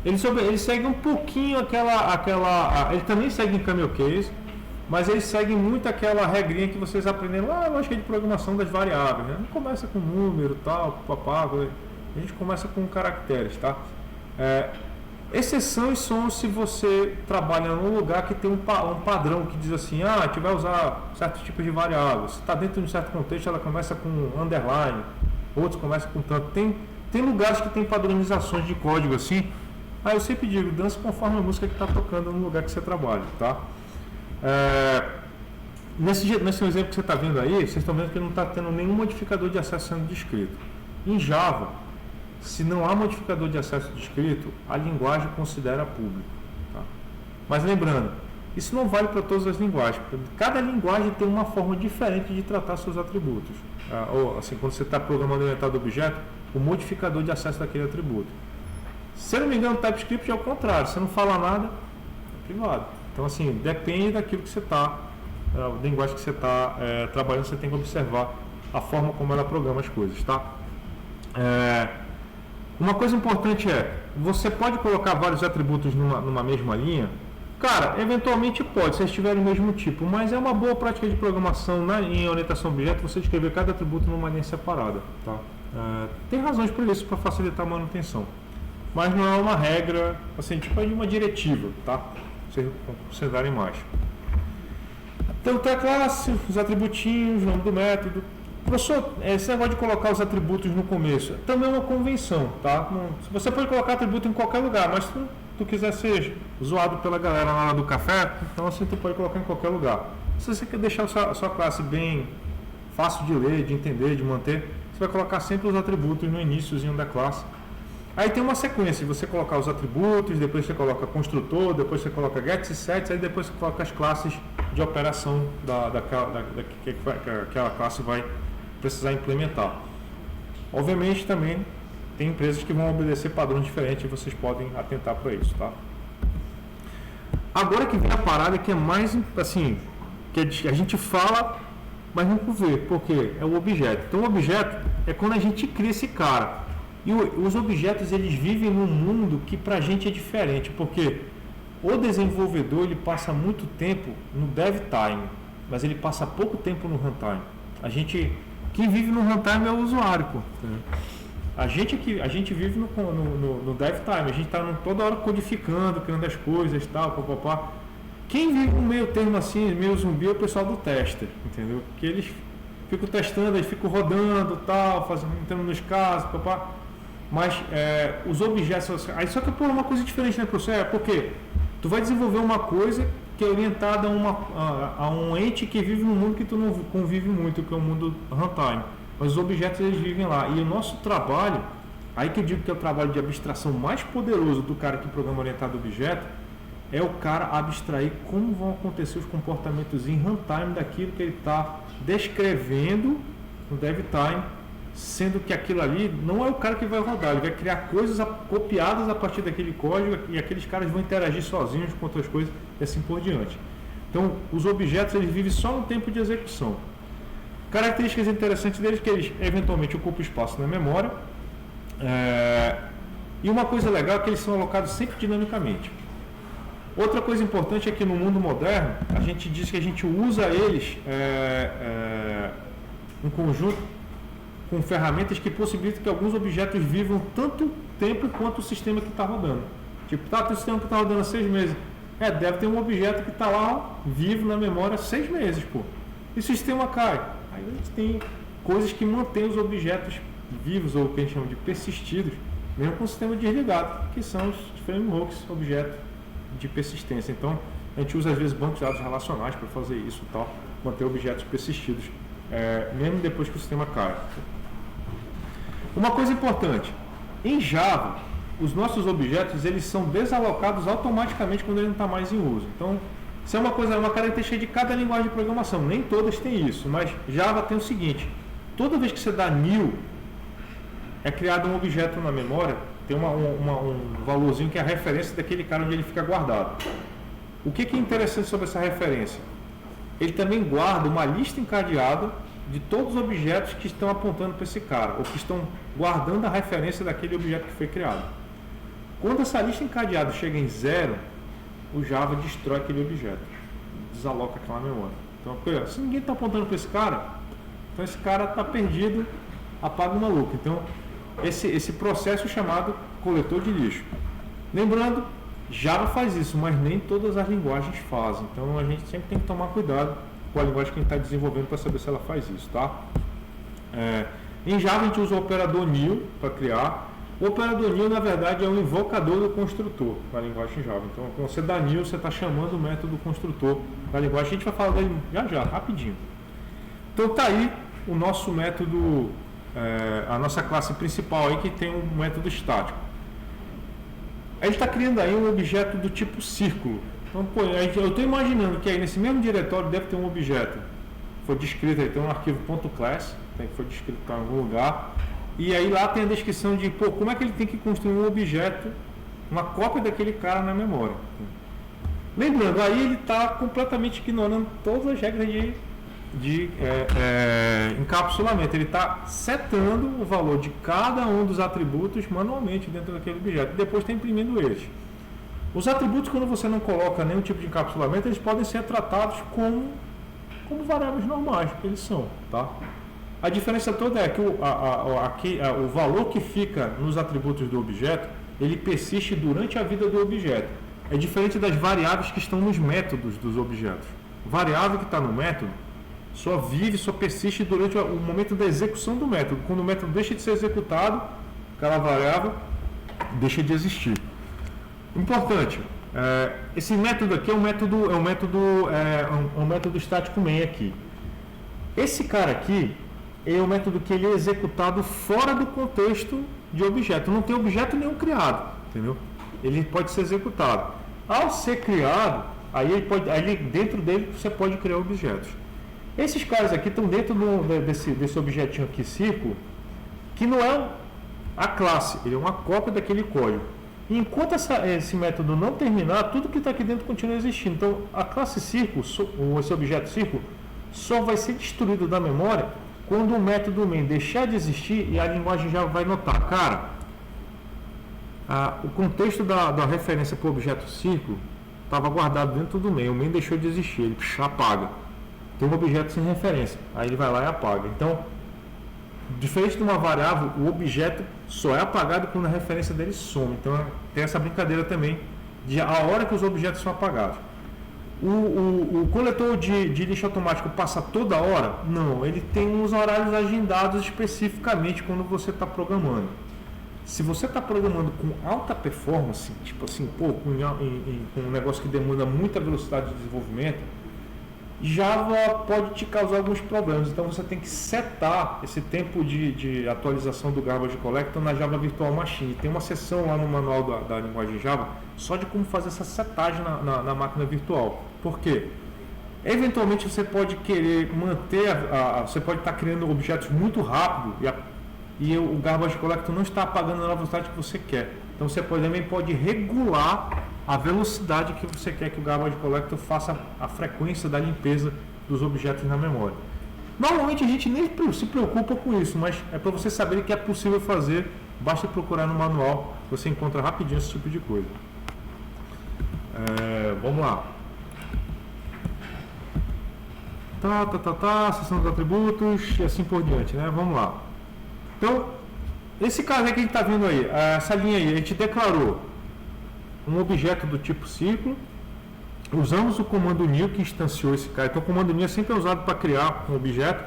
Eles seguem um pouquinho ele também segue em camel case, mas eles seguem muito aquela regrinha que vocês aprenderam lá na lógica de programação das variáveis, né? Não começa com número, tal, papá, a gente começa com caracteres, tá? Exceções são se você trabalha num lugar que tem um padrão que diz assim, a gente vai usar certos tipos de variáveis. Se está dentro de um certo contexto, ela começa com underline, outros começam com tanto. Tem lugares que tem padronizações de código assim. Aí eu sempre digo, dança conforme a música que está tocando no lugar que você trabalha, tá? Nesse exemplo que você está vendo aí, vocês estão vendo que não está tendo nenhum modificador de acesso sendo descrito. Em Java, se não há modificador de acesso descrito, a linguagem considera público. Tá? Mas lembrando, isso não vale para todas as linguagens. Cada linguagem tem uma forma diferente de tratar seus atributos. Ou assim, quando você está programando orientado a objeto, o modificador de acesso daquele atributo. Se eu não me engano, o TypeScript é o contrário. Você não fala nada, é privado. Então, assim, depende daquilo que você está, da linguagem que você está trabalhando, você tem que observar a forma como ela programa as coisas, tá? Uma coisa importante você pode colocar vários atributos numa mesma linha? Cara, eventualmente pode, se eles tiverem o mesmo tipo, mas é uma boa prática de programação em orientação a objeto você escrever cada atributo numa linha separada, tá? Tem razões por isso, para facilitar a manutenção. Mas não é uma regra, assim, tipo de uma diretiva, tá? Vocês considerarem mais. Então tem a classe, os atributinhos, o nome do método. Professor, esse negócio de colocar os atributos no começo também é uma convenção, tá? Você pode colocar atributo em qualquer lugar, mas se tu quiser ser zoado pela galera lá do café, então assim tu pode colocar em qualquer lugar. Se você quer deixar a sua classe bem fácil de ler, de entender, de manter, você vai colocar sempre os atributos no iniciozinho da classe. Aí tem uma sequência, você colocar os atributos, depois você coloca construtor, depois você coloca get e set, aí depois você coloca as classes de operação que aquela classe vai precisar implementar. Obviamente também tem empresas que vão obedecer padrões diferentes e vocês podem atentar para isso, tá? Agora que vem a parada que é mais assim, que a gente fala, mas não vê, porque é o objeto. Então o objeto é quando a gente cria esse cara. E os objetos, eles vivem num mundo que pra gente é diferente, porque o desenvolvedor, ele passa muito tempo no dev time, mas ele passa pouco tempo no runtime. Quem vive no runtime é o usuário, pô. A gente vive no dev time, a gente está toda hora codificando, criando as coisas e tal, papapá. Quem vive no meio termo assim, meio zumbi, é o pessoal do tester, entendeu? Que eles ficam testando, eles ficam rodando, tal, entrando nos casos, papá. Mas os objetos, aí só que é uma coisa diferente, né, professor? Porque tu vai desenvolver uma coisa que é orientada a um ente que vive num mundo que tu não convive muito, que é o mundo runtime. Mas os objetos, eles vivem lá. E o nosso trabalho, aí que eu digo que é o trabalho de abstração mais poderoso do cara que programa orientado a objeto, é o cara abstrair como vão acontecer os comportamentos em runtime daquilo que ele está descrevendo no dev time, sendo que aquilo ali não é o cara que vai rodar, ele vai criar coisas copiadas a partir daquele código e aqueles caras vão interagir sozinhos com outras coisas e assim por diante. Então, os objetos, eles vivem só no tempo de execução. Características interessantes deles que eles eventualmente ocupam espaço na memória. E uma coisa legal é que eles são alocados sempre dinamicamente. Outra coisa importante é que no mundo moderno, a gente diz que a gente usa eles em conjunto com ferramentas que possibilitam que alguns objetos vivam tanto tempo quanto o sistema que está rodando. Tipo, tem um sistema que está rodando há 6 meses. Deve ter um objeto que está lá vivo na memória há 6 meses, pô. E o sistema cai. Aí a gente tem coisas que mantêm os objetos vivos, ou o que a gente chama de persistidos, mesmo com o sistema desligado, que são os frameworks, objetos de persistência. Então, a gente usa às vezes bancos de dados relacionais para fazer isso e tal, manter objetos persistidos, mesmo depois que o sistema cai. Uma coisa importante, em Java, os nossos objetos, eles são desalocados automaticamente quando ele não está mais em uso. Então, isso é uma característica de cada linguagem de programação. Nem todas têm isso, mas Java tem o seguinte: toda vez que você dá new, é criado um objeto na memória, tem um valorzinho que é a referência daquele cara onde ele fica guardado. O que é interessante sobre essa referência? Ele também guarda uma lista encadeada de todos os objetos que estão apontando para esse cara, ou que estão guardando a referência daquele objeto que foi criado. Quando essa lista encadeada chega em 0, o Java destrói aquele objeto, desaloca aquela memória. Então, se ninguém está apontando para esse cara, então esse cara está perdido, apaga o maluco. Então, esse processo é chamado coletor de lixo. Lembrando, Java faz isso, mas nem todas as linguagens fazem. Então, a gente sempre tem que tomar cuidado com a linguagem que a gente está desenvolvendo para saber se ela faz isso, tá? Em Java, a gente usa o operador new para criar. O operador new, na verdade, é um invocador do construtor na linguagem Java. Então, quando você dá new, você está chamando o método construtor da linguagem. A gente vai falar dele já, rapidinho. Então, tá aí o nosso método, a nossa classe principal aí, que tem um método estático. A gente está criando aí um objeto do tipo círculo. Então, eu estou imaginando que aí nesse mesmo diretório deve ter um objeto. Foi descrito aí, tem um arquivo .class, que foi descrito em algum lugar. E aí lá tem a descrição de como é que ele tem que construir um objeto, uma cópia daquele cara na memória. Lembrando, aí ele está completamente ignorando todas as regras de encapsulamento. Ele está setando o valor de cada um dos atributos manualmente dentro daquele objeto. E depois está imprimindo eles. Os atributos, quando você não coloca nenhum tipo de encapsulamento, eles podem ser tratados como variáveis normais, que eles são, tá? A diferença toda é que o valor que fica nos atributos do objeto, ele persiste durante a vida do objeto. É diferente das variáveis que estão nos métodos dos objetos. Variável que está no método só persiste durante o momento da execução do método. Quando o método deixa de ser executado, aquela variável deixa de existir. Importante, esse método aqui é um método estático main aqui. Esse cara aqui é um método que ele é executado fora do contexto de objeto. Não tem objeto nenhum criado, entendeu? Ele pode ser executado. Ao ser criado, aí dentro dele você pode criar objetos. Esses caras aqui estão dentro desse objetinho aqui, círculo, que não é a classe, ele é uma cópia daquele código. E enquanto esse método não terminar, tudo que está aqui dentro continua existindo. Então, a classe círculo, ou esse objeto círculo, só vai ser destruído da memória quando o método main deixar de existir, e a linguagem já vai notar, cara, o contexto da referência para o objeto círculo estava guardado dentro do main, o main deixou de existir, ele apaga. Tem um objeto sem referência, aí ele vai lá e apaga. Então, diferente de uma variável, o objeto só é apagado quando a referência dele some. Então tem essa brincadeira também de a hora que os objetos são apagados. O coletor de lixo automático passa toda hora? Não, ele tem uns horários agendados especificamente quando você está programando. Se você está programando com alta performance, tipo assim, com um negócio que demanda muita velocidade de desenvolvimento, Java pode te causar alguns problemas. Então você tem que setar esse tempo de atualização do Garbage Collector na Java Virtual Machine. Tem uma seção lá no manual da linguagem Java só de como fazer essa setagem na máquina virtual. Por quê? Eventualmente você pode querer manter, você pode estar criando objetos muito rápido e o Garbage Collector não está apagando na velocidade que você quer. Então você também pode regular a velocidade que você quer que o Garbage Collector faça a frequência da limpeza dos objetos na memória. Normalmente a gente nem se preocupa com isso, mas é para você saber que é possível fazer, basta procurar no manual, você encontra rapidinho esse tipo de coisa. Vamos lá. Seção dos atributos e assim por diante, né? Vamos lá. Então, esse caso aí que a gente está vendo aí, essa linha aí, a gente declarou um objeto do tipo ciclo, usamos o comando new que instanciou esse cara. Então o comando new é sempre usado para criar um objeto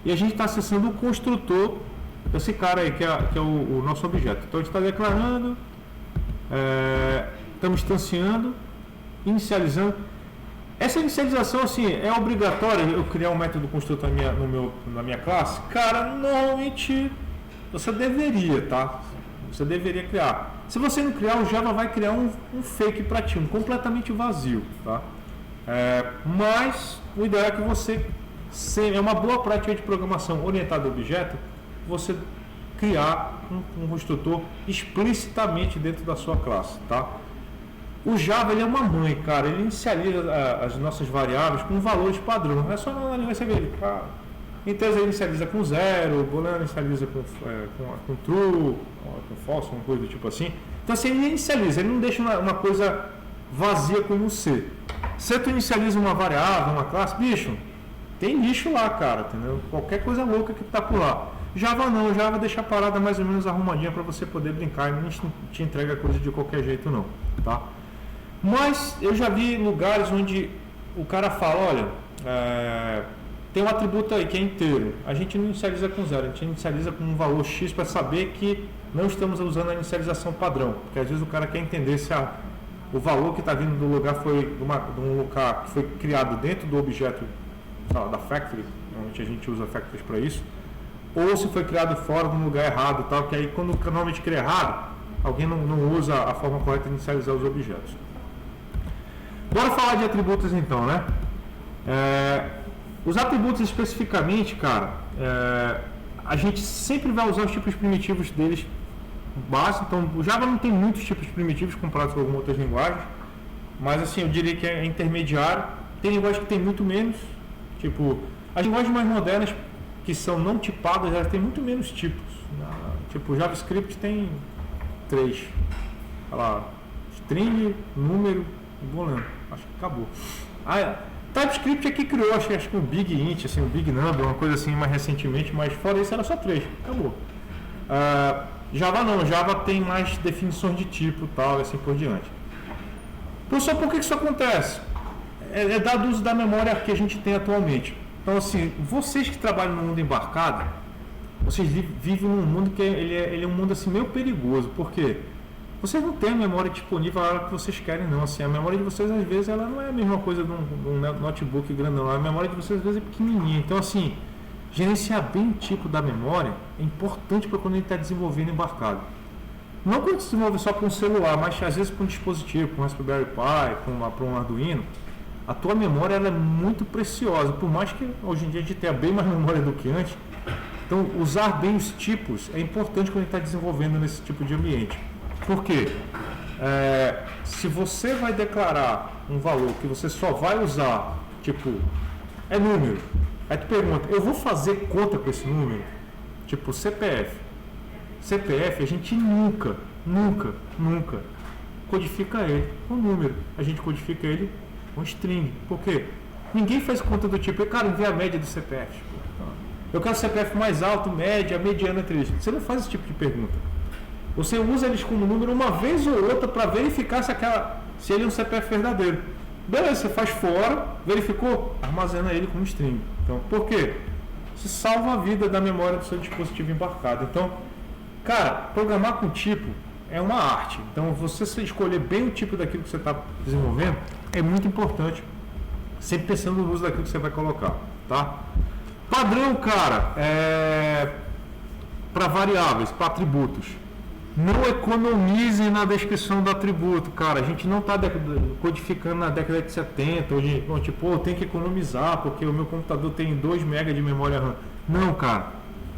e a gente está acessando o construtor desse cara aí que é o nosso objeto. Então a gente está declarando, estamos instanciando, inicializando. Essa inicialização assim é obrigatória eu criar um método construtor na minha classe? Cara, normalmente você deveria, tá? Você deveria criar. Se você não criar, o Java vai criar um fake para ti, um completamente vazio, tá? Mas o ideal é que você, é uma boa prática de programação orientada a objeto, você criar um construtor explicitamente dentro da sua classe, tá? O Java ele é uma mãe, cara, ele inicializa as nossas variáveis com valores padrão. É só na linguagem você vê, então ele inicializa com 0, o Boolean inicializa com true, com false, uma coisa do tipo assim. Então assim, ele inicializa, ele não deixa uma coisa vazia como C. Se tu inicializa uma variável, uma classe, bicho, tem lixo lá, cara, entendeu? Qualquer coisa louca que tá por lá. Java não, Java deixa a parada mais ou menos arrumadinha para você poder brincar e não te entrega coisa de qualquer jeito não, tá? Mas eu já vi lugares onde o cara fala, olha, tem um atributo aí que é inteiro, a gente não inicializa com 0, a gente inicializa com um valor X para saber que não estamos usando a inicialização padrão, porque às vezes o cara quer entender se o valor que está vindo do lugar foi de um lugar que foi criado dentro do objeto da factory, normalmente a gente usa factories para isso, ou se foi criado fora de um lugar errado, tal, que aí quando normalmente cria errado, alguém não usa a forma correta de inicializar os objetos. Bora falar de atributos então, né? Os atributos especificamente, cara, a gente sempre vai usar os tipos primitivos deles base. Então o Java não tem muitos tipos primitivos comparados com algumas outras linguagens, mas assim, eu diria que é intermediário. Tem linguagens que tem muito menos, tipo, as linguagens mais modernas que são não tipadas, elas têm muito menos tipos. Tipo, JavaScript tem 3, olha lá, string, número e boolean, acho que acabou. TypeScript aqui criou, acho que o Big Int, assim, o Big Number, uma coisa assim mais recentemente, mas fora isso era só 3, acabou. Java não, Java tem mais definições de tipo e tal, e assim por diante. Professor, por que isso acontece? É dado uso da memória que a gente tem atualmente. Então assim, vocês que trabalham no mundo embarcado, vocês vivem num mundo que ele é um mundo assim meio perigoso, porque vocês não têm a memória disponível a hora que vocês querem não, assim, a memória de vocês às vezes ela não é a mesma coisa de um notebook grandão, a memória de vocês às vezes é pequenininha, então assim, gerenciar bem o tipo da memória é importante para quando a gente está desenvolvendo embarcado. Não quando se desenvolve só para um celular, mas às vezes para um dispositivo, para um Raspberry Pi, para um Arduino, a tua memória ela é muito preciosa, por mais que hoje em dia a gente tenha bem mais memória do que antes. Então usar bem os tipos é importante quando a gente está desenvolvendo nesse tipo de ambiente. Por quê? Se você vai declarar um valor que você só vai usar, tipo, é número, Aí tu pergunta, eu vou fazer conta com esse número? Tipo CPF. CPF a gente nunca codifica ele com número. A gente codifica ele com string. Por quê? Ninguém faz conta do tipo, cara, envia a média do CPF. Eu quero CPF mais alto, média, mediana entre eles. Você não faz esse tipo de pergunta. Você usa eles como número uma vez ou outra para verificar se ele é um CPF verdadeiro. Beleza, você faz fora, verificou, armazena ele como string. Então, por quê? Você salva a vida da memória do seu dispositivo embarcado. Então, cara, programar com tipo é uma arte. Então, você escolher bem o tipo daquilo que você está desenvolvendo é muito importante. Sempre pensando no uso daquilo que você vai colocar, tá? Padrão, cara, para variáveis, para atributos. Não economize na descrição do atributo, cara. A gente não está codificando na década de 70, onde, tipo, tem que economizar porque o meu computador tem 2 MB de memória RAM. Não, cara.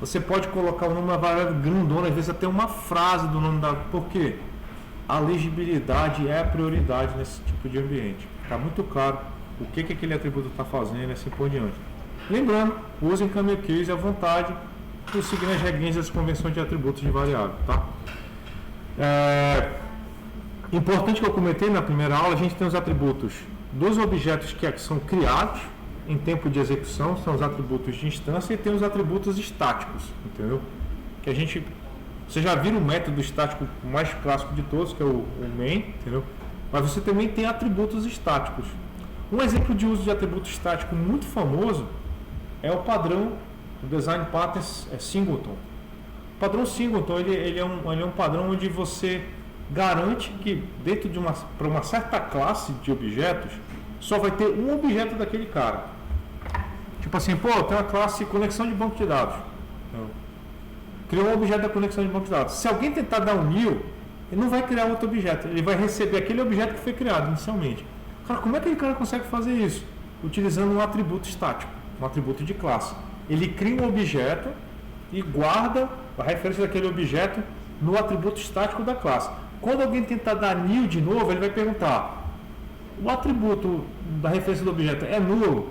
Você pode colocar o nome da variável grandona, às vezes até uma frase do nome da... Por quê? A legibilidade é a prioridade nesse tipo de ambiente. Fica muito claro o que aquele atributo está fazendo e assim por diante. Lembrando, usem camel case à vontade e seguindo as regrinhas das convenções de atributos de variável, tá? Importante que eu comentei na primeira aula, a gente tem os atributos dos objetos que são criados em tempo de execução, são os atributos de instância, e tem os atributos estáticos, entendeu? Que a gente, você já viu o método estático mais clássico de todos, que é o main, entendeu? Mas você também tem atributos estáticos. Um exemplo de uso de atributo estático muito famoso é o padrão do Design Patterns Singleton. O padrão Singleton ele é um padrão onde você garante que dentro de para uma certa classe de objetos só vai ter um objeto daquele cara. Tipo assim, pô, tem uma classe conexão de banco de dados. Criou um objeto da conexão de banco de dados. Se alguém tentar dar um new, ele não vai criar outro objeto, ele vai receber aquele objeto que foi criado inicialmente. Cara, como é que aquele cara consegue fazer isso? Utilizando um atributo estático, um atributo de classe. Ele cria um objeto e guarda a referência daquele objeto no atributo estático da classe. Quando alguém tentar dar new de novo, ele vai perguntar: o atributo da referência do objeto é nulo?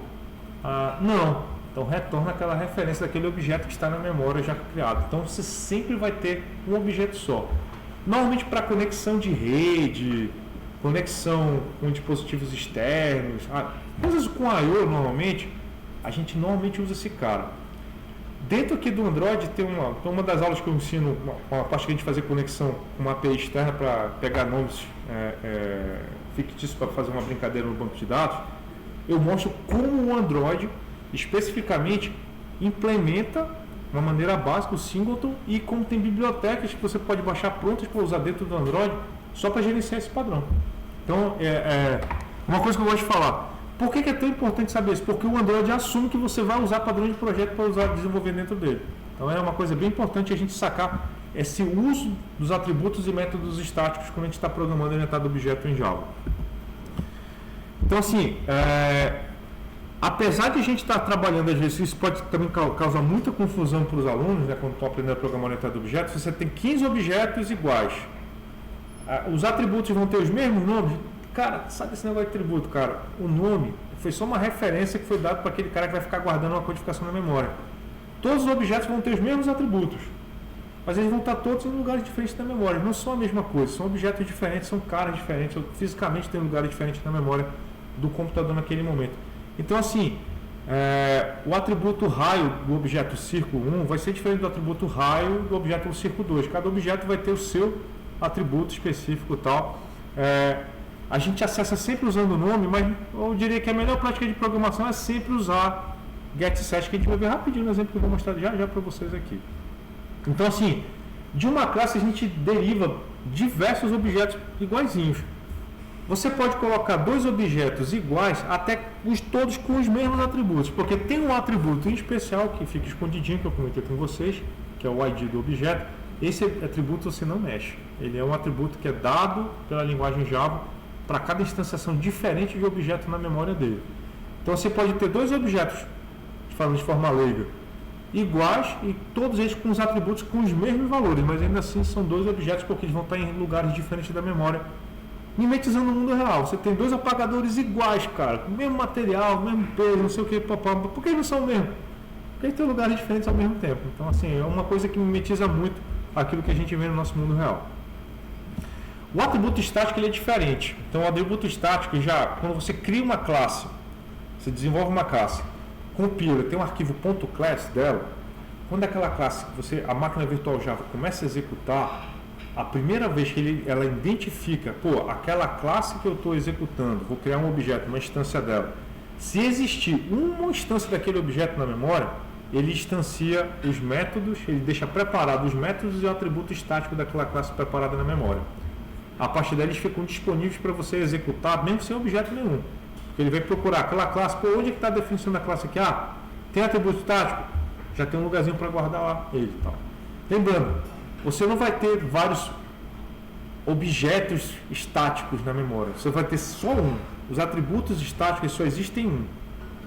Não. Então retorna aquela referência daquele objeto que está na memória já criado. Então você sempre vai ter um objeto só. Normalmente para conexão de rede, conexão com dispositivos externos, coisas com I/O normalmente, a gente normalmente usa esse cara. Dentro aqui do Android tem uma das aulas que eu ensino, uma parte que a gente fazer conexão com uma API externa para pegar nomes fictícios para fazer uma brincadeira no banco de dados. Eu mostro como o Android especificamente implementa de uma maneira básica o Singleton e como tem bibliotecas que você pode baixar prontas para usar dentro do Android só para gerenciar esse padrão. Então, uma coisa que eu gosto de falar. Por que é tão importante saber isso? Porque o Android assume que você vai usar padrão de projeto para desenvolver dentro dele. Então é uma coisa bem importante a gente sacar esse uso dos atributos e métodos estáticos quando a gente está programando orientado a objeto em Java. Então assim, apesar de a gente estar trabalhando, às vezes isso pode também causar muita confusão para os alunos, né, quando estão aprendendo a programar orientado a objetos. Você tem 15 objetos iguais. Os atributos vão ter os mesmos nomes. Cara, sabe esse negócio de atributo, cara? O nome foi só uma referência que foi dada para aquele cara que vai ficar guardando uma codificação na memória. Todos os objetos vão ter os mesmos atributos, mas eles vão estar todos em lugares diferentes da memória. Não são a mesma coisa, são objetos diferentes, são caras diferentes, fisicamente tem lugares diferentes na memória do computador naquele momento. Então assim, o atributo raio do objeto círculo 1 vai ser diferente do atributo raio do objeto círculo 2. Cada objeto vai ter o seu atributo específico e tal. A gente acessa sempre usando o nome, mas eu diria que a melhor prática de programação é sempre usar getSet, que a gente vai ver rapidinho no exemplo que eu vou mostrar já para vocês aqui. Então assim, de uma classe a gente deriva diversos objetos iguaizinhos. Você pode colocar 2 objetos iguais, até todos com os mesmos atributos, porque tem um atributo em especial que fica escondidinho, que eu comentei com vocês, que é o ID do objeto. Esse atributo você não mexe. Ele é um atributo que é dado pela linguagem Java para cada instanciação diferente de objeto na memória dele. Então você pode ter 2 objetos, falando de forma leiga, iguais e todos eles com os atributos com os mesmos valores, mas ainda assim são 2 objetos porque eles vão estar em lugares diferentes da memória mimetizando o mundo real. Você tem dois apagadores iguais, cara, com o mesmo material, mesmo peso, não sei o que, papá. Por que eles são o mesmo? Porque eles têm lugares diferentes ao mesmo tempo. Então, assim, é uma coisa que mimetiza muito aquilo que a gente vê no nosso mundo real. O atributo estático ele é diferente. Então, o atributo estático, já quando você cria uma classe, você desenvolve uma classe, compila, tem um arquivo .class dela, quando aquela classe, a máquina virtual Java começa a executar, a primeira vez que ela identifica, aquela classe que eu estou executando, vou criar um objeto, uma instância dela. Se existir uma instância daquele objeto na memória, ele instancia os métodos, ele deixa preparado os métodos e o atributo estático daquela classe preparada na memória. A partir daí eles ficam disponíveis para você executar, mesmo sem objeto nenhum. Porque ele vai procurar aquela classe, onde é que está a definição da classe aqui? Tem atributo estático? Já tem um lugarzinho para guardar lá ele e tal. Lembrando, você não vai ter vários objetos estáticos na memória, você vai ter só um. Os atributos estáticos só existem um.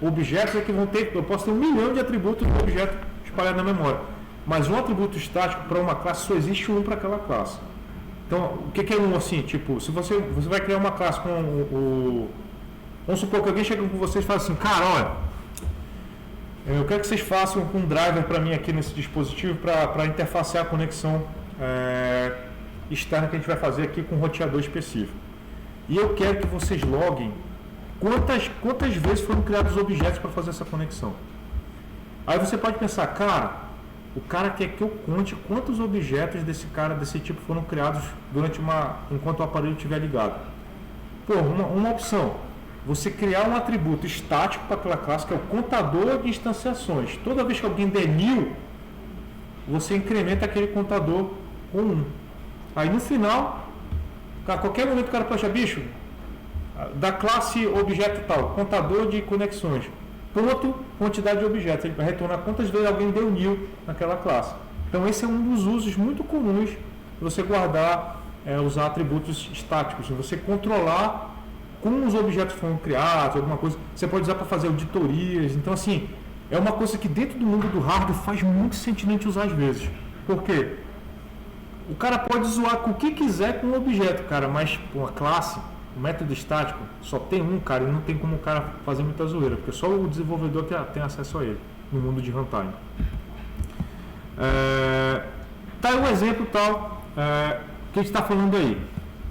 Objetos é que vão ter, eu posso ter 1 milhão de atributos de objeto espalhado na memória, mas um atributo estático para uma classe só existe um para aquela classe. Então, o que é um assim? Tipo, se você vai criar uma classe com vamos supor que alguém chega com vocês e fala assim, cara, olha, eu quero que vocês façam um driver para mim aqui nesse dispositivo para interfacear a conexão externa que a gente vai fazer aqui com um roteador específico. E eu quero que vocês loguem quantas vezes foram criados objetos para fazer essa conexão. Aí você pode pensar, cara, o cara quer que eu conte quantos objetos desse tipo foram criados enquanto o aparelho estiver ligado. Uma opção, você criar um atributo estático para aquela classe, que é o contador de instanciações. Toda vez que alguém der 1000, você incrementa aquele contador com 1. Aí no final, a qualquer momento o cara pode achar, bicho, da classe objeto tal, contador de conexões, ponto, quantidade de objetos. Ele vai retornar quantas vezes alguém deu 1000 naquela classe. Então esse é um dos usos muito comuns de você guardar, usar atributos estáticos, você controlar como os objetos foram criados, alguma coisa. Você pode usar para fazer auditorias. Então, assim, é uma coisa que dentro do mundo do hardware faz muito sentido a gente usar às vezes. Por quê? O cara pode zoar com o que quiser com o objeto, cara, mas uma classe, o método estático, só tem um, cara, e não tem como o cara fazer muita zoeira, porque só o desenvolvedor que tem acesso a ele no mundo de runtime. Tá aí um exemplo tal que a gente está falando aí.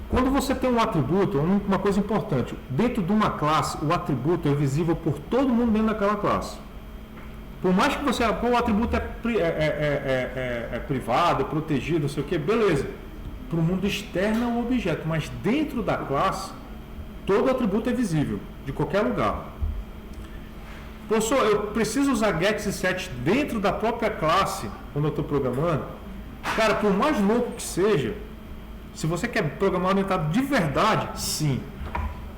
Quando você tem um atributo, uma coisa importante, dentro de uma classe, o atributo é visível por todo mundo dentro daquela classe. Por mais que o atributo é privado, é protegido, não sei o que, beleza. Para o mundo externo é um objeto, mas dentro da classe, todo atributo é visível, de qualquer lugar. Professor, eu preciso usar gets e sets dentro da própria classe, quando eu estou programando? Cara, por mais louco que seja, se você quer programar orientado de verdade, sim.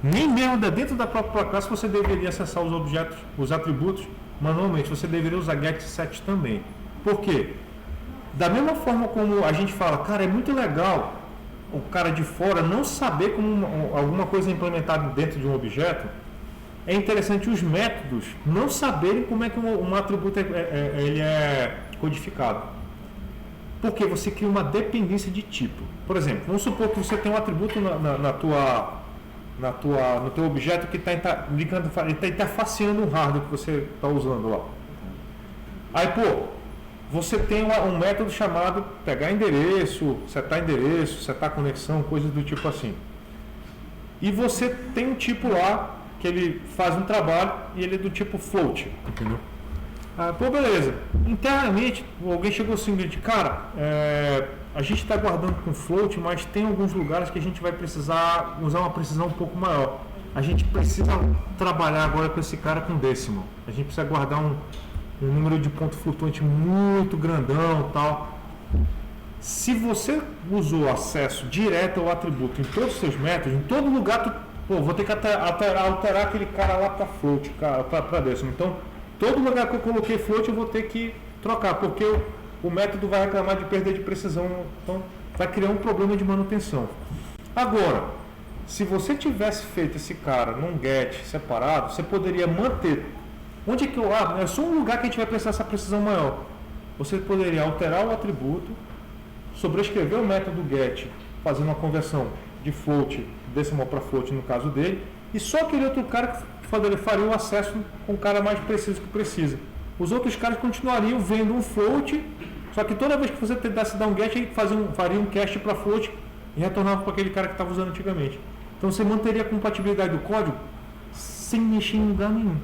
Nem mesmo dentro da própria classe você deveria acessar os objetos, os atributos manualmente. Você deveria usar get e set também. Por quê? Da mesma forma como a gente fala, cara, é muito legal o cara de fora não saber como alguma coisa é implementada dentro de um objeto, é interessante os métodos não saberem como é que um atributo ele é codificado. Porque você cria uma dependência de tipo. Por exemplo, vamos supor que você tem um atributo no teu objeto que está interfaceando o hardware que você está usando lá. Aí, você tem um método chamado pegar endereço, setar conexão, coisas do tipo assim. E você tem um tipo lá que ele faz um trabalho e ele é do tipo float, entendeu? Beleza. Internamente, alguém chegou assim e disse, cara, a gente está guardando com float, mas tem alguns lugares que a gente vai precisar usar uma precisão um pouco maior. A gente precisa trabalhar agora com esse cara com decimal. A gente precisa guardar um número de ponto flutuante muito grandão e tal. Se você usou acesso direto ao atributo em todos os seus métodos, em todo lugar, vou ter que alterar aquele cara lá para float, para decimal. Então, todo lugar que eu coloquei float eu vou ter que trocar, porque o método vai reclamar de perda de precisão, então vai criar um problema de manutenção. Agora, se você tivesse feito esse cara num get separado, você poderia manter. Onde é que é só um lugar que a gente vai precisar dessa precisão maior. Você poderia alterar o atributo, sobrescrever o método get, fazendo uma conversão de float, decimal para float no caso dele, e só aquele outro cara que faria o acesso com o cara mais preciso que precisa. Os outros caras continuariam vendo um float, só que toda vez que você tentasse dar um get, ele faria um cache para float e retornava para aquele cara que estava usando antigamente. Então você manteria a compatibilidade do código sem mexer em lugar nenhum.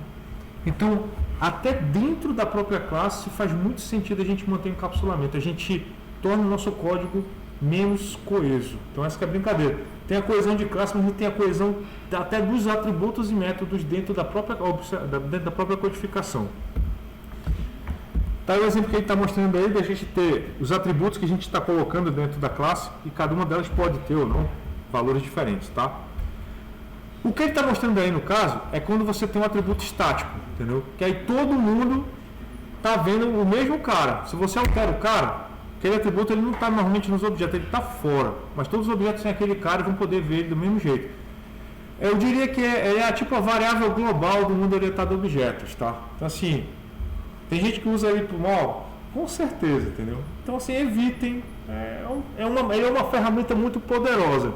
Então, até dentro da própria classe faz muito sentido a gente manter o encapsulamento. A gente torna o nosso código menos coeso. Então essa que é a brincadeira. Tem a coesão de classe, mas a gente tem a coesão até dos atributos e métodos dentro da própria codificação. Tá aí o exemplo que ele está mostrando aí da gente ter os atributos que a gente está colocando dentro da classe e cada uma delas pode ter ou não valores diferentes, tá? O que ele está mostrando aí no caso é quando você tem um atributo estático, entendeu? Que aí todo mundo está vendo o mesmo cara. Se você altera o cara, aquele atributo ele não está normalmente nos objetos, ele está fora. Mas todos os objetos têm aquele cara e vão poder ver ele do mesmo jeito. Eu diria que é tipo a variável global do mundo orientado a objetos, tá? Então assim, tem gente que usa ele para o mal? Com certeza, entendeu? Então assim, evitem. Ele é uma ferramenta muito poderosa.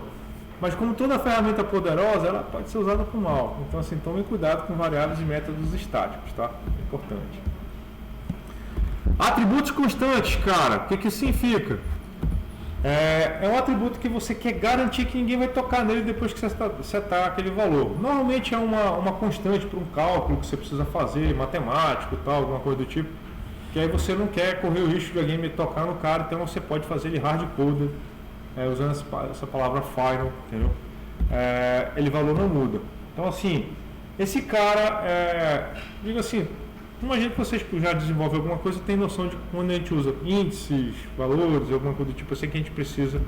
Mas como toda ferramenta poderosa, ela pode ser usada para o mal. Então assim, tomem cuidado com variáveis e métodos estáticos, tá? É importante. Atributos constantes, cara, o que isso significa? É um atributo que você quer garantir que ninguém vai tocar nele depois que você setar aquele valor. Normalmente é uma constante para um cálculo que você precisa fazer, matemático e tal, alguma coisa do tipo. Que aí você não quer correr o risco de alguém me tocar no cara, então você pode fazer ele hard-coded, usando essa palavra final, entendeu? Ele valor não muda. Então assim, esse cara, digo assim, imagina que vocês já desenvolvem alguma coisa e tem noção de quando a gente usa índices, valores, alguma coisa do tipo assim que a gente precisa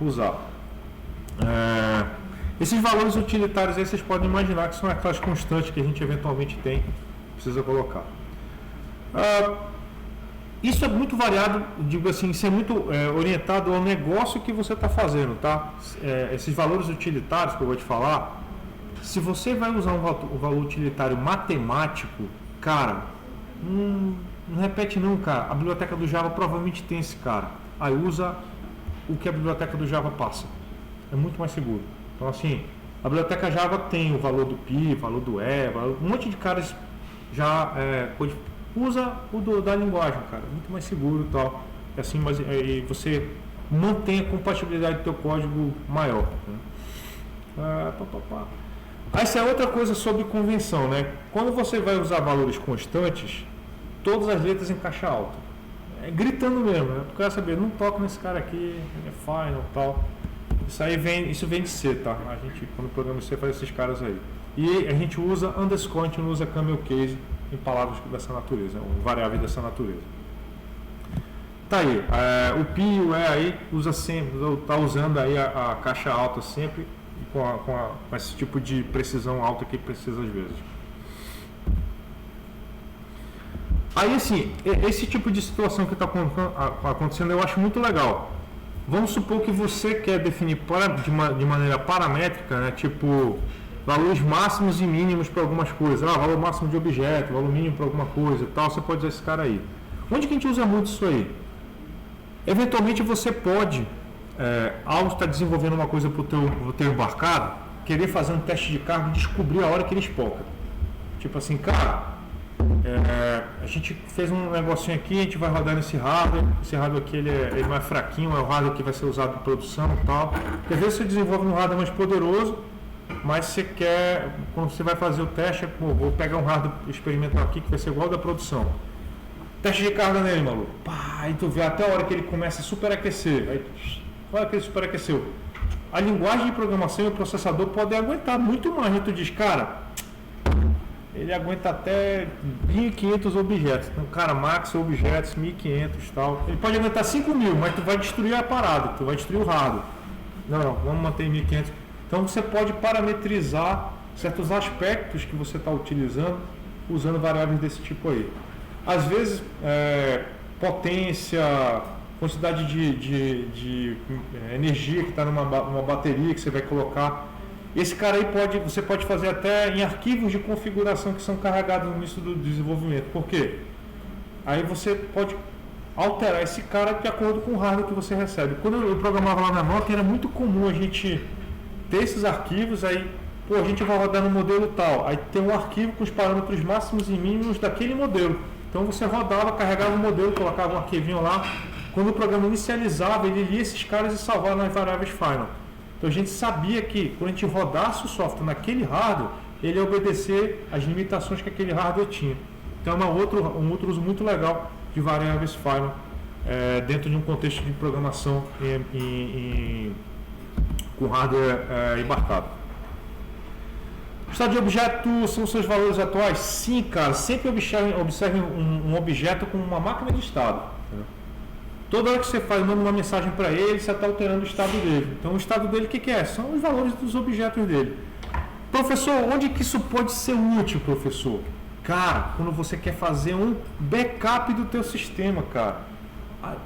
usar. Esses valores utilitários aí vocês podem imaginar que são aquelas constantes que a gente eventualmente precisa colocar. Isso é muito variado, digo assim, isso é muito orientado ao negócio que você está fazendo, tá? Esses valores utilitários que eu vou te falar, se você vai usar um valor utilitário matemático, cara, não repete não, cara. A biblioteca do Java provavelmente tem esse cara. Aí usa o que a biblioteca do Java passa. É muito mais seguro. Então assim, a biblioteca Java tem o valor do pi, valor do um monte de caras já usa o da linguagem, cara. Muito mais seguro e tal. Assim, mas você mantém a compatibilidade do teu código maior. Né? Essa é outra coisa sobre convenção, né? Quando você vai usar valores constantes, todas as letras em caixa alta. Gritando mesmo, né? Porque eu quero saber, não toca nesse cara aqui, ele é final e tal. Isso vem de C, tá? A gente, quando o programa C, faz esses caras aí. E a gente usa underscore, a gente não usa camel case em palavras dessa natureza, ou variável dessa natureza. Tá aí, o pi e o aí usa sempre, tá usando aí a caixa alta sempre, com esse tipo de precisão alta que precisa às vezes. Aí assim, esse tipo de situação que está acontecendo eu acho muito legal. Vamos supor que você quer definir de maneira paramétrica, né, tipo valores máximos e mínimos para algumas coisas. Valor máximo de objeto, valor mínimo para alguma coisa e tal, você pode usar esse cara aí. Onde que a gente usa muito isso aí? Eventualmente você pode, ao estar desenvolvendo uma coisa para o teu embarcado, querer fazer um teste de carga e descobrir a hora que ele espoca. Tipo assim, cara, a gente fez um negocinho aqui, a gente vai rodar nesse hardware. Esse hardware aqui ele é mais fraquinho, é o hardware que vai ser usado em produção e tal. Porque às vezes você desenvolve um hardware mais poderoso, mas você quer, quando você vai fazer o teste, vou pegar um hardware experimental aqui que vai ser igual ao da produção. Teste de carga nele, maluco. Aí tu vê até a hora que ele começa a superaquecer. Aí, olha que ele superaqueceu. A linguagem de programação e o processador podem aguentar muito mais. Aí tu diz, cara, ele aguenta até 1.500 objetos. Então, cara, max objetos, 1.500 e tal. Ele pode aguentar 5.000, mas tu vai destruir a parada, tu vai destruir o hardware. Não, vamos manter 1.500. Então você pode parametrizar certos aspectos que você está utilizando usando variáveis desse tipo aí. Às vezes, potência, quantidade de energia que está numa bateria que você vai colocar. Esse cara aí você pode fazer até em arquivos de configuração que são carregados no início do desenvolvimento. Por quê? Aí você pode alterar esse cara de acordo com o hardware que você recebe. Quando eu programava lá na Nokia, era muito comum a gente ter esses arquivos, aí pô, a gente vai rodar no modelo tal, aí tem um arquivo com os parâmetros máximos e mínimos daquele modelo. Então você rodava, carregava o modelo, colocava um arquivinho lá, quando o programa inicializava, ele lia esses caras e salvava nas variáveis final. Então a gente sabia que quando a gente rodasse o software naquele hardware, ele ia obedecer às limitações que aquele hardware tinha. Então é um outro uso muito legal de variáveis final dentro de um contexto de programação com hardware embarcado. O estado de objeto são seus valores atuais? Sim, cara. Sempre observe um objeto como uma máquina de estado. Toda hora que você manda uma mensagem para ele, você está alterando o estado dele. Então o estado dele o que é? São os valores dos objetos dele. Professor, onde que isso pode ser útil, professor? Cara, quando você quer fazer um backup do teu sistema, cara.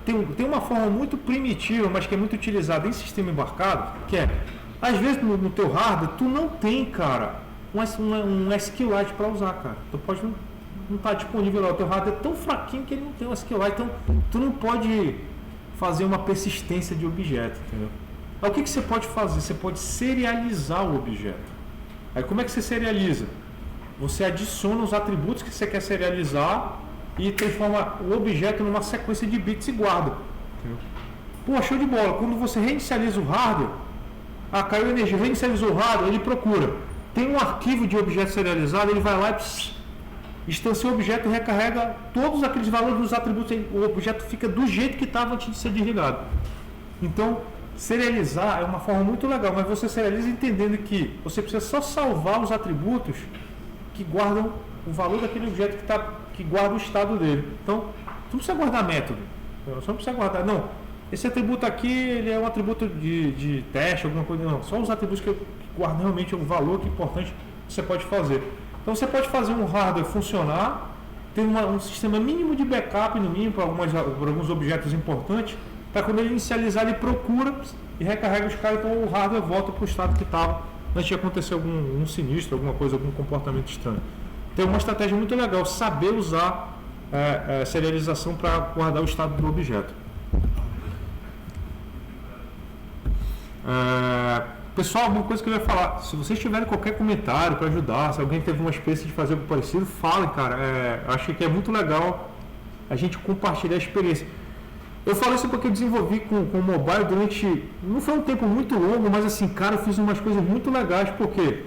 Tem uma forma muito primitiva, mas que é muito utilizada em sistema embarcado, que é, às vezes no teu hardware, tu não tem, cara, um SQLite para usar, cara. Tu pode não estar disponível lá. O teu hardware é tão fraquinho que ele não tem um SQLite, então tu não pode fazer uma persistência de objeto, entendeu? Aí, o que você pode fazer? Você pode serializar o objeto. Aí como é que você serializa? Você adiciona os atributos que você quer serializar e transforma o objeto numa sequência de bits e guarda. Entendeu? Pô, show de bola. Quando você reinicializa o hardware, caiu energia, reinicializou o hardware, ele procura. Tem um arquivo de objeto serializado, ele vai lá e instancia o objeto e recarrega todos aqueles valores dos atributos. O objeto fica do jeito que estava antes de ser desligado. Então, serializar é uma forma muito legal, mas você serializa entendendo que você precisa só salvar os atributos que guardam o valor daquele objeto que guarda o estado dele. Então, tu não precisa guardar método. Você não precisa guardar, não. Esse atributo aqui, ele é um atributo de teste, alguma coisa, não. Só os atributos que guardam realmente o valor que é importante que você pode fazer. Então, você pode fazer um hardware funcionar, ter um sistema mínimo de backup, no mínimo, para alguns objetos importantes, para quando ele inicializar, ele procura e recarrega os caras, então o hardware volta para o estado que estava antes de acontecer algum sinistro, alguma coisa, algum comportamento estranho. Tem uma estratégia muito legal, saber usar serialização para guardar o estado do objeto. Pessoal, uma coisa que eu ia falar, se vocês tiverem qualquer comentário para ajudar, se alguém teve uma experiência de fazer algo parecido, falem, cara. Acho que é muito legal a gente compartilhar a experiência. Eu falo isso porque eu desenvolvi com o mobile durante, não foi um tempo muito longo, mas assim, cara, eu fiz umas coisas muito legais, porque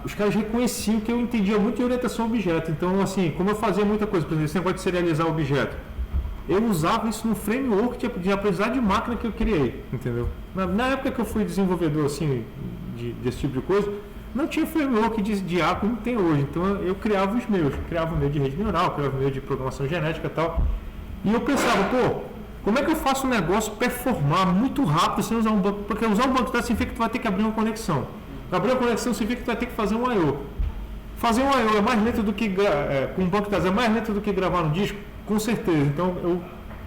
os caras reconheciam que eu entendia muito de orientação a objeto. Então, assim, como eu fazia muita coisa, por exemplo, esse negócio de serializar objeto, eu usava isso no framework de aprendizado de máquina que eu criei, entendeu? Na época que eu fui desenvolvedor, assim, desse tipo de coisa, não tinha framework de A como tem hoje. Então, eu criava os meus, criava o meu de rede neural, criava o meu de programação genética e tal. E eu pensava, pô, como é que eu faço um negócio performar muito rápido sem usar um banco? Porque usar um banco de dados significa que tu vai ter que abrir uma conexão. Abrir uma conexão significa que tu vai ter que fazer um I/O. Fazer um I/O é mais lento do que com um banco de dados é mais lento do que gravar no disco? Com certeza. Então eu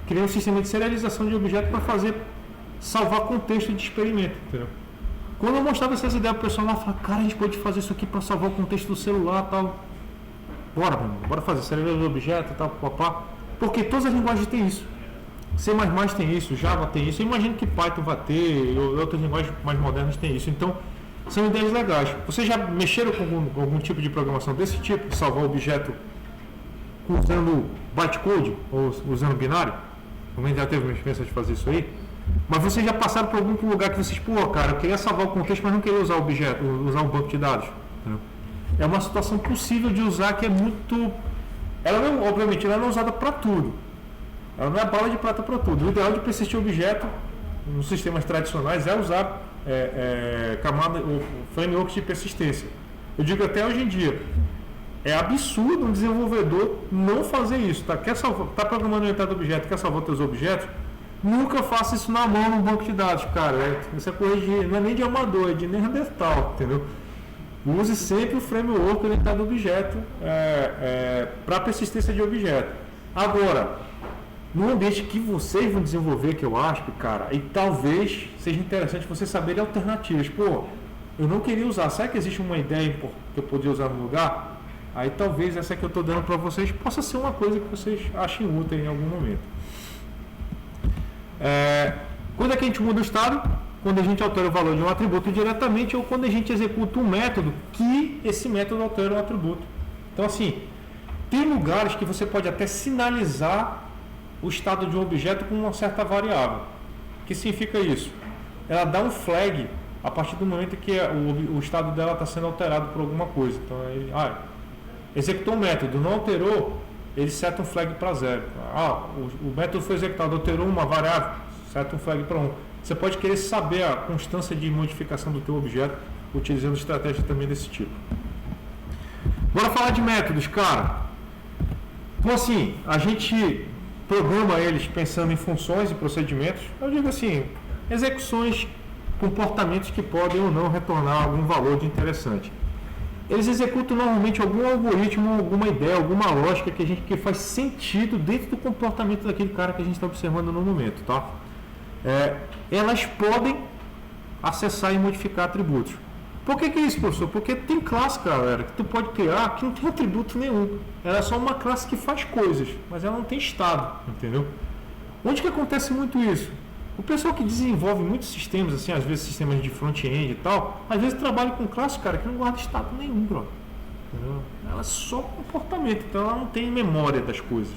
criei um sistema de serialização de objetos para salvar contexto de experimento, entendeu? Quando eu mostrava essas ideias pro pessoal lá, falava, cara, a gente pode fazer isso aqui para salvar o contexto do celular e tal. Bora fazer serialização de objetos e tal, papá. Porque todas as linguagens têm isso. C++ tem isso, Java tem isso. Eu imagino que Python vai ter, e outras linguagens mais modernas têm isso. Então, são ideias legais. Vocês já mexeram com algum tipo de programação desse tipo? De salvar objeto usando bytecode ou usando binário? Alguém já teve uma experiência de fazer isso aí? Mas vocês já passaram por algum lugar que vocês, pô, cara, eu queria salvar o contexto, mas não queria usar o objeto, usar um banco de dados. Entendeu? É uma situação possível de usar que é muito... Ela não, obviamente, ela não é usada para tudo. Ela não é bala de prata para tudo. O ideal de persistir objeto nos sistemas tradicionais é usar camada, o framework de persistência. Eu digo até hoje em dia, é absurdo um desenvolvedor não fazer isso. Tá programando orientado a objeto, quer salvar seus objetos, nunca faça isso na mão num banco de dados, cara. Isso é coisa não é nem de amador, é de Neandertal, entendeu? Use sempre o framework orientado a objeto para persistência de objeto. Agora, no ambiente que vocês vão desenvolver, que eu acho, cara, e talvez seja interessante você saber alternativas. Pô, eu não queria usar. Será que existe uma ideia que eu poderia usar no lugar? Aí talvez essa que eu estou dando para vocês possa ser uma coisa que vocês achem útil em algum momento. Quando é que a gente muda o estado? quando a gente altera o valor de um atributo diretamente ou quando a gente executa um método que esse método altera o atributo. Então, assim, tem lugares que você pode até sinalizar o estado de um objeto com uma certa variável. O que significa isso? Ela dá um flag a partir do momento que o estado dela está sendo alterado por alguma coisa. Então, ele executou um método, não alterou, ele seta um flag para 0. O método foi executado, alterou uma variável, seta um flag para 1. Você pode querer saber a constância de modificação do teu objeto utilizando estratégia também desse tipo. Bora falar de métodos, cara. Então, assim, a gente programa eles pensando em funções e procedimentos. Eu digo assim, execuções, comportamentos que podem ou não retornar algum valor de interessante. Eles executam normalmente algum algoritmo, alguma ideia, alguma lógica que faz sentido dentro do comportamento daquele cara que a gente está observando no momento, tá? Elas podem acessar e modificar atributos. Por que é isso, professor? Porque tem classe, galera, que tu pode criar que não tem atributo nenhum. Ela é só uma classe que faz coisas, mas ela não tem estado, entendeu? Onde que acontece muito isso? O pessoal que desenvolve muitos sistemas, assim, às vezes sistemas de front-end e tal, às vezes trabalha com classe, cara, que não guarda estado nenhum, bro. Entendeu? Ela é só comportamento, então ela não tem memória das coisas.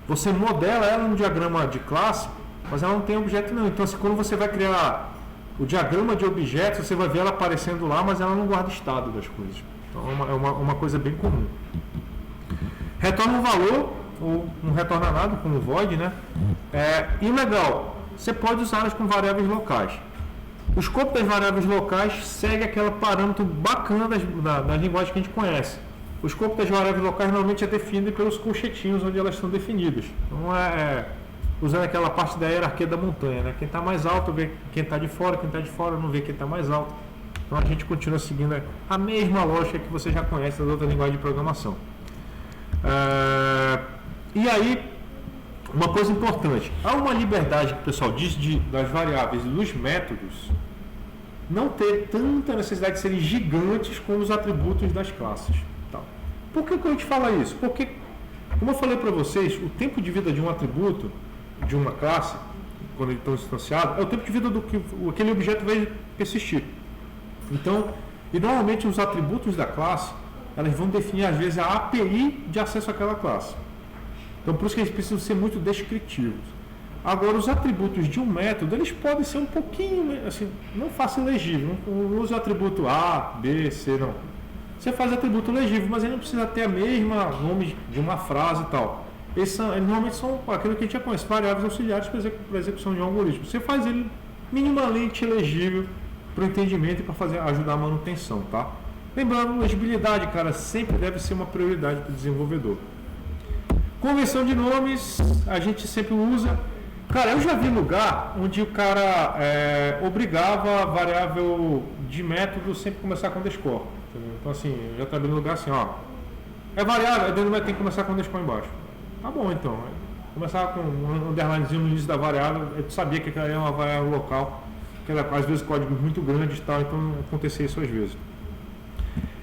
Você modela ela no diagrama de classe, mas ela não tem objeto não. Então, assim, quando você vai criar o diagrama de objetos, você vai ver ela aparecendo lá, mas ela não guarda estado das coisas. Então é uma coisa bem comum. Retorna um valor, ou não retorna nada, como void, né? E legal, você pode usá-las com variáveis locais. O escopo das variáveis locais segue aquele parâmetro bacana das linguagens que a gente conhece. O escopo das variáveis locais normalmente é definido pelos colchetinhos onde elas são definidas. Então usando aquela parte da hierarquia da montanha, né? Quem está mais alto vê quem está de fora não vê quem está mais alto. Então a gente continua seguindo a mesma lógica que você já conhece das outras linguagens de programação. E aí, uma coisa importante, há uma liberdade que o pessoal diz das variáveis e dos métodos não ter tanta necessidade de serem gigantes como os atributos das classes. Tá? Por que a gente fala isso? Porque, como eu falei para vocês, o tempo de vida de um atributo de uma classe, quando ele está instanciado, é o tempo de vida do que aquele objeto vai persistir. Então, e normalmente os atributos da classe, elas vão definir às vezes a API de acesso àquela classe. Então, por isso que eles precisam ser muito descritivos. Agora, os atributos de um método, eles podem ser um pouquinho, assim, não fácil legível. Não use o atributo A, B, C, não. Você faz atributo legível, mas ele não precisa ter a mesma nome de uma frase e tal. Eles normalmente são aquilo que a gente já conhece, variáveis auxiliares para a execução de um algoritmo. Você faz ele minimamente legível para o entendimento e para ajudar a manutenção, tá? Lembrando, legibilidade, cara, sempre deve ser uma prioridade para o desenvolvedor. Convenção de nomes, a gente sempre usa. Cara, eu já vi lugar onde o cara obrigava a variável de método sempre começar com underscore. Entendeu? Então, assim, eu já trabalhei no lugar assim, ó. É variável, dentro do método tem que começar com underscore embaixo. Tá bom, então. Começar com um underlinezinho no início da variável, eu sabia que aquela era uma variável local, que era, às vezes, códigos muito grandes e tal, então acontecia isso às vezes.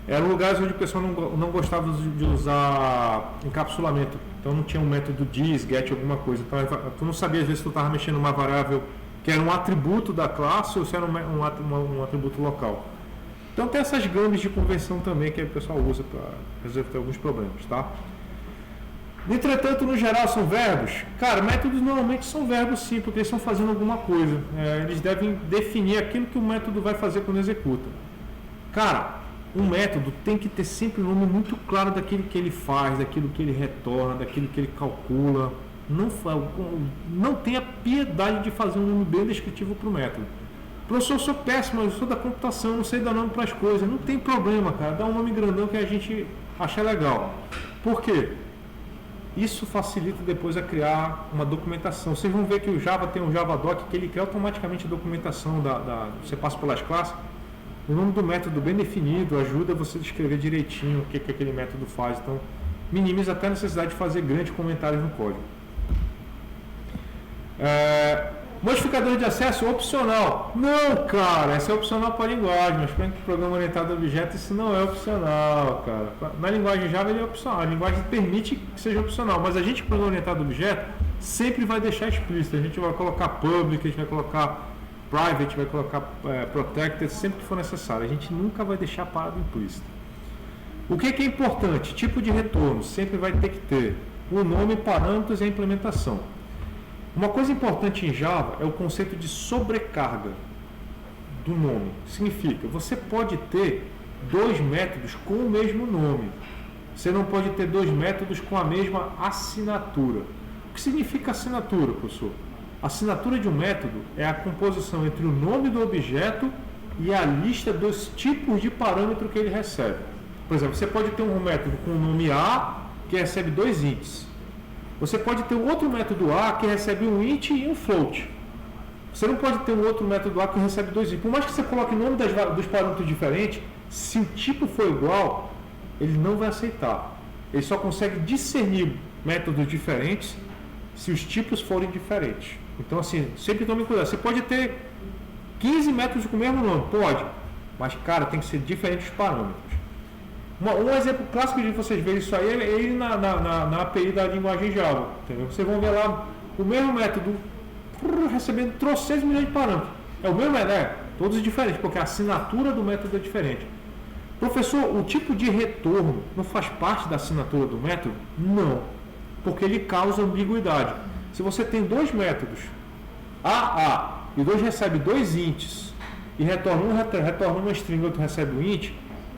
Eram lugares onde o pessoal não gostava de usar encapsulamento. Então não tinha um método dis, get, alguma coisa. Então tu não sabia às vezes se tu estava mexendo numa variável que era um atributo da classe ou se era um atributo local. Então tem essas gambas de conversão também que o pessoal usa para resolver alguns problemas, tá? Entretanto, no geral, são verbos. Cara, métodos normalmente são verbos sim, porque eles estão fazendo alguma coisa. Eles devem definir aquilo que o método vai fazer quando executa. Cara, um método tem que ter sempre um nome muito claro daquilo que ele faz, daquilo que ele retorna, daquilo que ele calcula. Não tenha piedade de fazer um nome bem descritivo para o método. Professor, eu sou péssimo, eu sou da computação, não sei dar nome para as coisas. Não tem problema, cara. Dá um nome grandão que a gente acha legal. Por quê? Isso facilita depois a criar uma documentação. Vocês vão ver que o Java tem um JavaDoc que ele cria automaticamente a documentação você passa pelas classes. O nome do método bem definido ajuda você a descrever direitinho o que aquele método faz. Então, minimiza até a necessidade de fazer grandes comentários no código. Modificador de acesso opcional. Não, cara, esse é opcional para a linguagem, mas para o programa orientado a objeto isso não é opcional, cara. Na linguagem Java ele é opcional, a linguagem permite que seja opcional, mas a gente, programa orientado a objeto, sempre vai deixar explícito. A gente vai colocar public, a gente vai colocar private, vai colocar protected sempre que for necessário. A gente nunca vai deixar parado implícito. O que é importante? Tipo de retorno, sempre vai ter que ter o nome, parâmetros e a implementação. Uma coisa importante em Java é o conceito de sobrecarga do nome. Significa, você pode ter dois métodos com o mesmo nome. Você não pode ter dois métodos com a mesma assinatura. O que significa assinatura, professor? A assinatura de um método é a composição entre o nome do objeto e a lista dos tipos de parâmetro que ele recebe. Por exemplo, você pode ter um método com o nome A que recebe dois ints. Você pode ter um outro método A que recebe um int e um float. Você não pode ter um outro método A que recebe dois ints. Por mais que você coloque o nome dos parâmetros diferentes, se o tipo for igual, ele não vai aceitar. Ele só consegue discernir métodos diferentes se os tipos forem diferentes. Então, assim, sempre tome cuidado. Você pode ter 15 métodos com o mesmo nome, pode, mas, cara, tem que ser diferentes os parâmetros. Um exemplo clássico de vocês verem isso aí é ele na API da linguagem Java. Entendeu? Vocês vão ver lá o mesmo método recebendo 300 milhões de parâmetros. É o mesmo método, todos diferentes, porque a assinatura do método é diferente. Professor, o tipo de retorno não faz parte da assinatura do método? Não, porque ele causa ambiguidade. Se você tem dois métodos, AA, e dois recebe dois ints, e retorna uma string e outro recebe um int,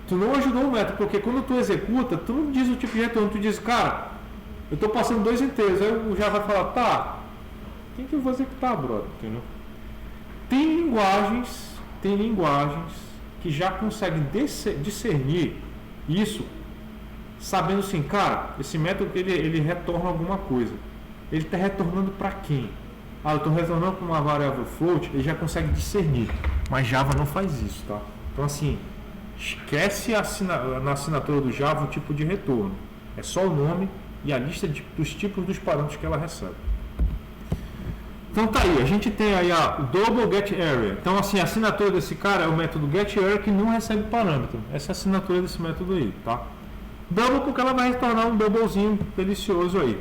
tu não ajudou o método, porque quando tu executa, tu não diz o tipo de retorno, tu diz, cara, eu estou passando dois inteiros, aí o Java vai falar, tá, quem que eu vou executar, brother? Entendeu? Tem linguagens que já conseguem discernir isso, sabendo assim, cara, esse método ele retorna alguma coisa. Ele está retornando para quem? Eu estou retornando para uma variável float, ele já consegue discernir. Mas Java não faz isso, tá? Então assim, esquece na assinatura do Java o tipo de retorno. É só o nome e a lista dos tipos dos parâmetros que ela recebe. Então tá aí, a gente tem aí a double get area. Então assim, a assinatura desse cara é o método get area que não recebe parâmetro. Essa é a assinatura desse método aí, tá? Double porque ela vai retornar um doublezinho delicioso aí.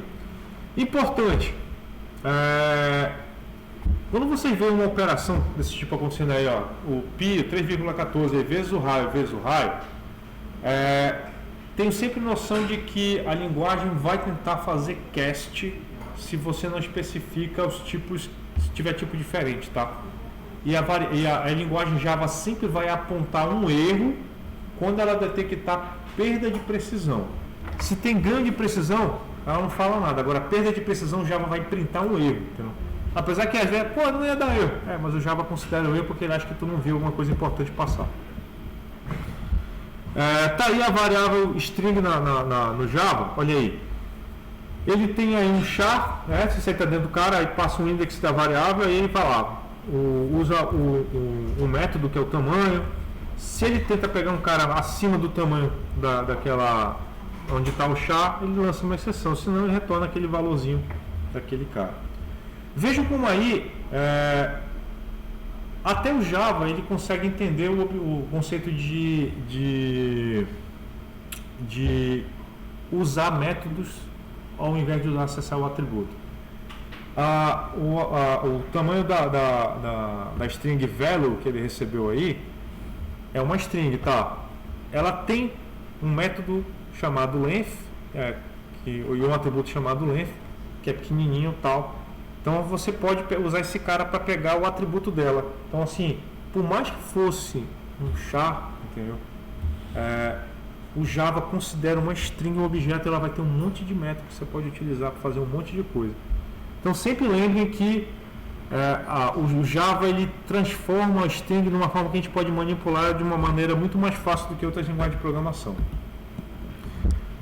Importante, quando vocês veem uma operação desse tipo acontecendo aí, ó, o pi 3,14 vezes o raio, tenho sempre noção de que a linguagem vai tentar fazer cast se você não especifica os tipos, se tiver tipo diferente, tá? E a linguagem Java sempre vai apontar um erro quando ela detectar perda de precisão. Se tem grande precisão, ela não fala nada. Agora, perda de precisão, o Java vai printar um erro, entendeu? Apesar que às vezes, não ia dar erro. Mas o Java considera o erro porque ele acha que tu não viu alguma coisa importante passar. Tá aí a variável string no Java, olha aí. Ele tem aí um char, né? Se você está dentro do cara, aí passa um index da variável e ele vai lá, usa o método que é o tamanho. Se ele tenta pegar um cara acima do tamanho daquela onde está o char, ele lança uma exceção, senão ele retorna aquele valorzinho daquele cara. Vejam como aí até o Java ele consegue entender o conceito de usar métodos ao invés de acessar o atributo. O tamanho da string value que ele recebeu aí é uma string, tá? Ela tem um método chamado length e um atributo chamado length, que é pequenininho e tal. Então você pode usar esse cara para pegar o atributo dela. Então assim, por mais que fosse um char, entendeu? O Java considera uma string um objeto, ela vai ter um monte de métodos que você pode utilizar para fazer um monte de coisa. Então sempre lembrem que o Java ele transforma a string de uma forma que a gente pode manipular de uma maneira muito mais fácil do que outras linguagens de programação.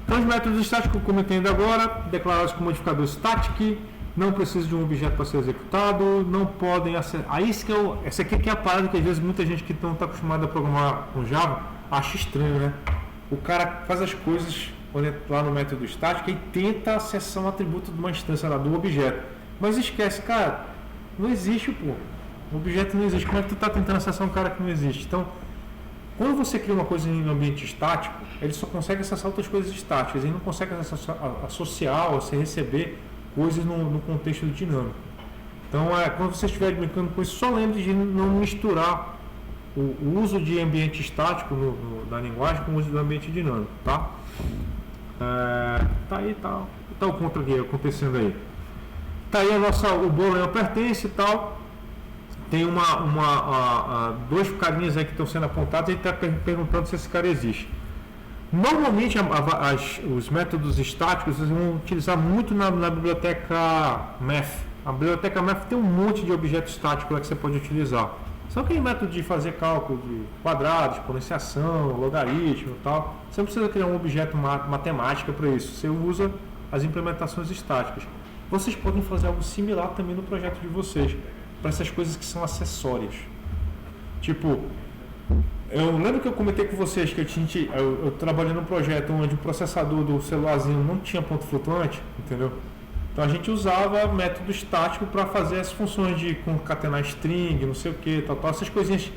Então os métodos estáticos, como eu comentei agora, declarados com modificador static, não precisa de um objeto para ser executado, não podem acessar. Essa aqui que é a parada que às vezes muita gente que não está acostumada a programar com Java acha estranho, né? O cara faz as coisas lá no método estático e tenta acessar um atributo de uma instância lá, do objeto. Mas esquece, cara, não existe, pô. O objeto não existe. Como é que tu está tentando acessar um cara que não existe? Então, quando você cria uma coisa em um ambiente estático, ele só consegue acessar outras coisas estáticas. Ele não consegue associar ou receber coisas no contexto dinâmico. Então, quando você estiver brincando com isso, só lembre de não misturar o uso de ambiente estático da linguagem com o uso do ambiente dinâmico, tá? Tá aí, tá o ponto aqui acontecendo aí. Tá aí o bolo pertence e tal. Tem dois carinhas aí que estão sendo apontados e ele está perguntando se esse cara existe. Normalmente os métodos estáticos vocês vão utilizar muito na biblioteca Math. A biblioteca Math tem um monte de objetos estáticos lá que você pode utilizar. Só aquele método de fazer cálculo de quadrados, exponenciação, logaritmo e tal. Você não precisa criar um objeto matemática para isso. Você usa as implementações estáticas. Vocês podem fazer algo similar também no projeto de vocês, para essas coisas que são acessórias. Tipo, eu lembro que eu comentei com vocês que eu trabalhei num projeto onde o processador do celularzinho não tinha ponto flutuante, entendeu? Então a gente usava método estático para fazer as funções de concatenar string, não sei o que, tal, essas coisinhas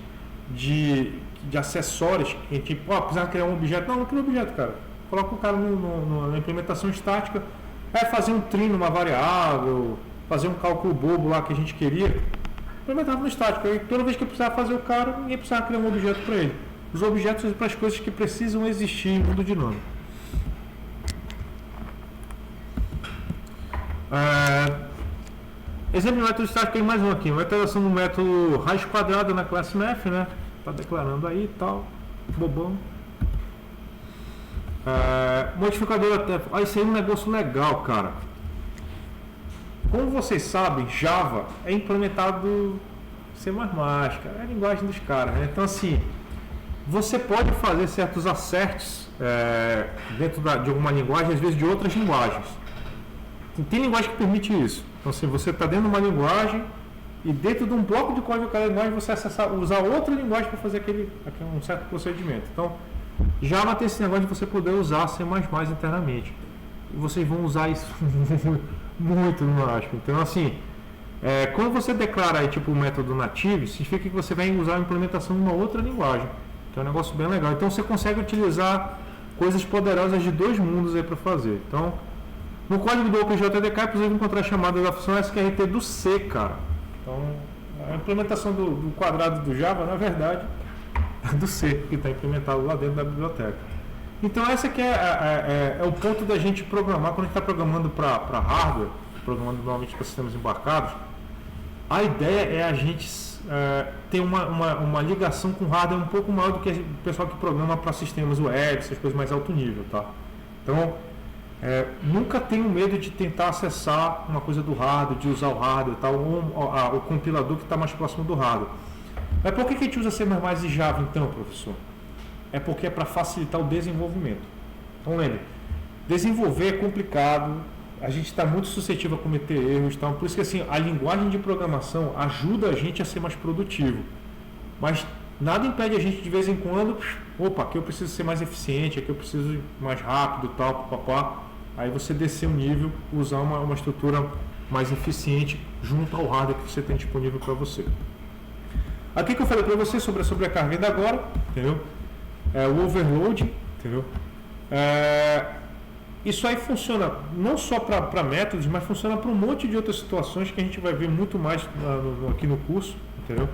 de acessórios, que tipo, precisava criar um objeto. Não cria um objeto, cara. Coloca o cara na implementação estática, fazer um trim numa variável, fazer um cálculo bobo lá que a gente queria, implementava no estático. Aí toda vez que eu precisava fazer o cara, ninguém precisava criar um objeto para ele. Os objetos são para as coisas que precisam existir em mundo dinâmico. Exemplo de método estático, tem mais um aqui. Uma iteração do método raiz quadrada na classe Math, né? Tá declarando aí e tal. Bobão. Modificador até. Isso aí é um negócio legal, cara. Como vocês sabem, Java é implementado C++, cara. É a linguagem dos caras, né? Então, assim, você pode fazer certos acertos dentro de alguma linguagem, às vezes de outras linguagens. Tem linguagem que permite isso. Então, se você está dentro de uma linguagem e dentro de um bloco de código daquela linguagem você usar outra linguagem para fazer um certo procedimento. Então, Java tem esse negócio de você poder usar C++ internamente. E vocês vão usar isso muito no ASP. Então, assim, quando você declara aí, tipo, o método nativo, significa que você vai usar a implementação de uma outra linguagem. Então, é um negócio bem legal. Então, você consegue utilizar coisas poderosas de dois mundos aí para fazer. Então, no código do OpenJDK é possível encontrar a chamada da função SQRT do C, cara. Então, a implementação do quadrado do Java, na verdade, é do C, que está implementado lá dentro da biblioteca. Então, essa aqui é o ponto da gente programar, quando a gente está programando para hardware, programando normalmente para sistemas embarcados, a ideia é a gente ter uma ligação com hardware um pouco maior do que o pessoal que programa para sistemas web, essas coisas mais alto nível, tá? Então, nunca tenho medo de tentar acessar uma coisa do hardware, de usar o hardware, tal, ou o compilador que está mais próximo do hardware. Mas por que a gente usa C++ e Java então, professor? É porque é para facilitar o desenvolvimento. Então lembre, desenvolver é complicado, a gente está muito suscetível a cometer erros, então, por isso que assim, a linguagem de programação ajuda a gente a ser mais produtivo. Mas nada impede a gente de vez em quando, aqui eu preciso ser mais eficiente, aqui eu preciso ir mais rápido, tal, papapá. Aí você descer o nível, usar uma estrutura mais eficiente junto ao hardware que você tem disponível para você. Aqui que eu falei para você sobre a sobrecarga ainda agora, entendeu? O overload, entendeu? Isso aí funciona não só para métodos, mas funciona para um monte de outras situações que a gente vai ver muito mais aqui no curso, entendeu?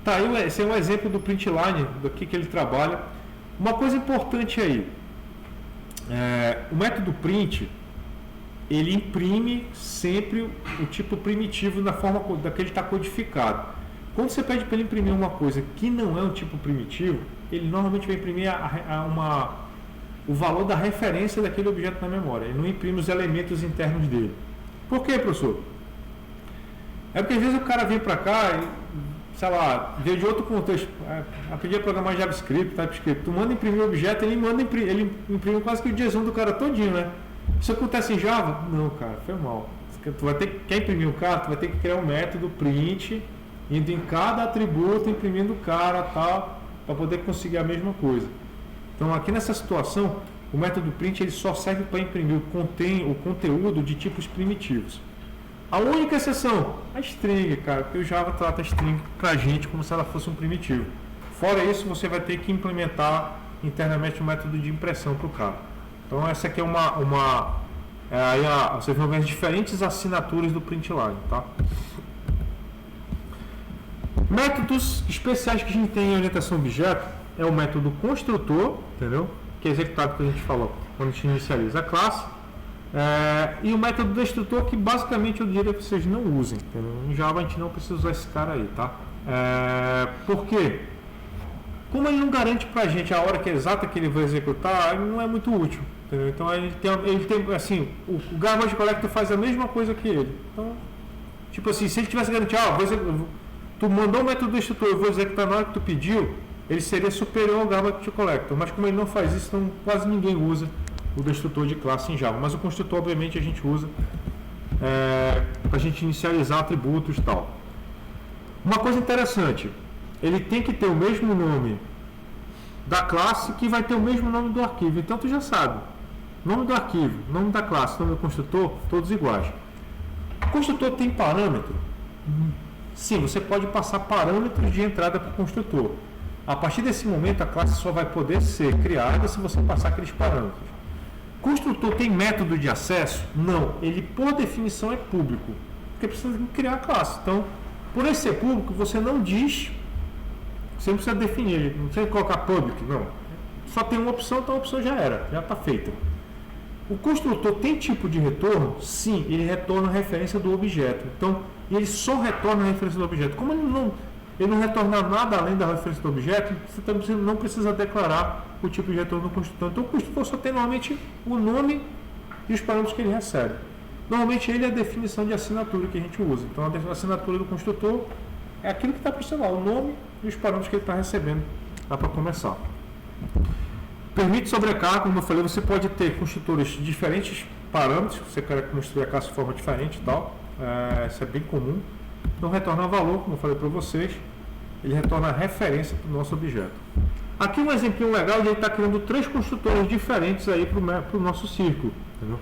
Tá, esse é um exemplo do printline, daqui que ele trabalha. Uma coisa importante aí, o método print, ele imprime sempre o tipo primitivo da forma daquele está codificado. Quando você pede para ele imprimir uma coisa que não é um tipo primitivo, ele normalmente vai imprimir o valor da referência daquele objeto na memória. Ele não imprime os elementos internos dele. Por quê, professor? É porque às vezes o cara vem para cá e, sei lá, veio de outro contexto, aprendi a programar JavaScript, TypeScript. Tu manda imprimir o objeto, ele imprime quase que o JSON do cara todinho, né? Isso acontece em Java? Não, cara, foi mal. Quer imprimir o cara, tu vai ter que criar um método print, indo em cada atributo, imprimindo o cara, tal, para poder conseguir a mesma coisa. Então, aqui nessa situação, o método print ele só serve para imprimir o conteúdo de tipos primitivos. A única exceção, a string, cara, porque o Java trata a string para a gente como se ela fosse um primitivo. Fora isso, você vai ter que implementar internamente um método de impressão para o cara. Então, essa aqui é você vai ver as diferentes assinaturas do printline, tá? Métodos especiais que a gente tem em orientação a objeto é o método construtor, entendeu? Que é executado que a gente falou quando a gente inicializa a classe. E o método destrutor, que basicamente eu diria que vocês não usem, entendeu? Em Java a gente não precisa usar esse cara aí, tá? Por quê? Como ele não garante pra gente a hora que é exata que ele vai executar, ele não é muito útil, entendeu? Então ele tem assim, o Garbage Collector faz a mesma coisa que ele. Então, tipo assim, se ele tivesse garantido, tu mandou o método destrutor, eu vou executar na hora que tu pediu, ele seria superior ao Garbage Collector. Mas como ele não faz isso, então quase ninguém usa o destrutor de classe em Java. Mas o construtor, obviamente, a gente usa para a gente inicializar atributos e tal. Uma coisa interessante, ele tem que ter o mesmo nome da classe que vai ter o mesmo nome do arquivo. Então tu já sabe, nome do arquivo, nome da classe, nome do construtor, todos iguais. O construtor tem parâmetro? Sim, você pode passar parâmetros de entrada para o construtor. A partir desse momento a classe só vai poder ser criada se você passar aqueles parâmetros. Construtor tem método de acesso? Não, ele por definição é público, porque precisa criar a classe. Então, por ele ser público, você não diz, você não precisa definir, não precisa colocar public, não. Só tem uma opção, então a opção já era, já está feita. O construtor tem tipo de retorno? Sim, ele retorna a referência do objeto. Então, ele só retorna a referência do objeto. Como ele não retorna nada além da referência do objeto, você também não precisa declarar o tipo de retorno do construtor. Então o construtor só tem normalmente o nome e os parâmetros que ele recebe. Normalmente ele é a definição de assinatura que a gente usa. Então a assinatura do construtor é aquilo que está aparecendo lá, o nome e os parâmetros que ele está recebendo. Dá para começar. Permite sobrecarga, como eu falei, você pode ter construtores de diferentes parâmetros, você quer construir a classe de forma diferente e tal. Isso é bem comum. Não retorna valor, como eu falei para vocês, ele retorna a referência para o nosso objeto. Aqui um exemplo legal de ele estar criando 3 construtores diferentes aí para o nosso círculo. Entendeu?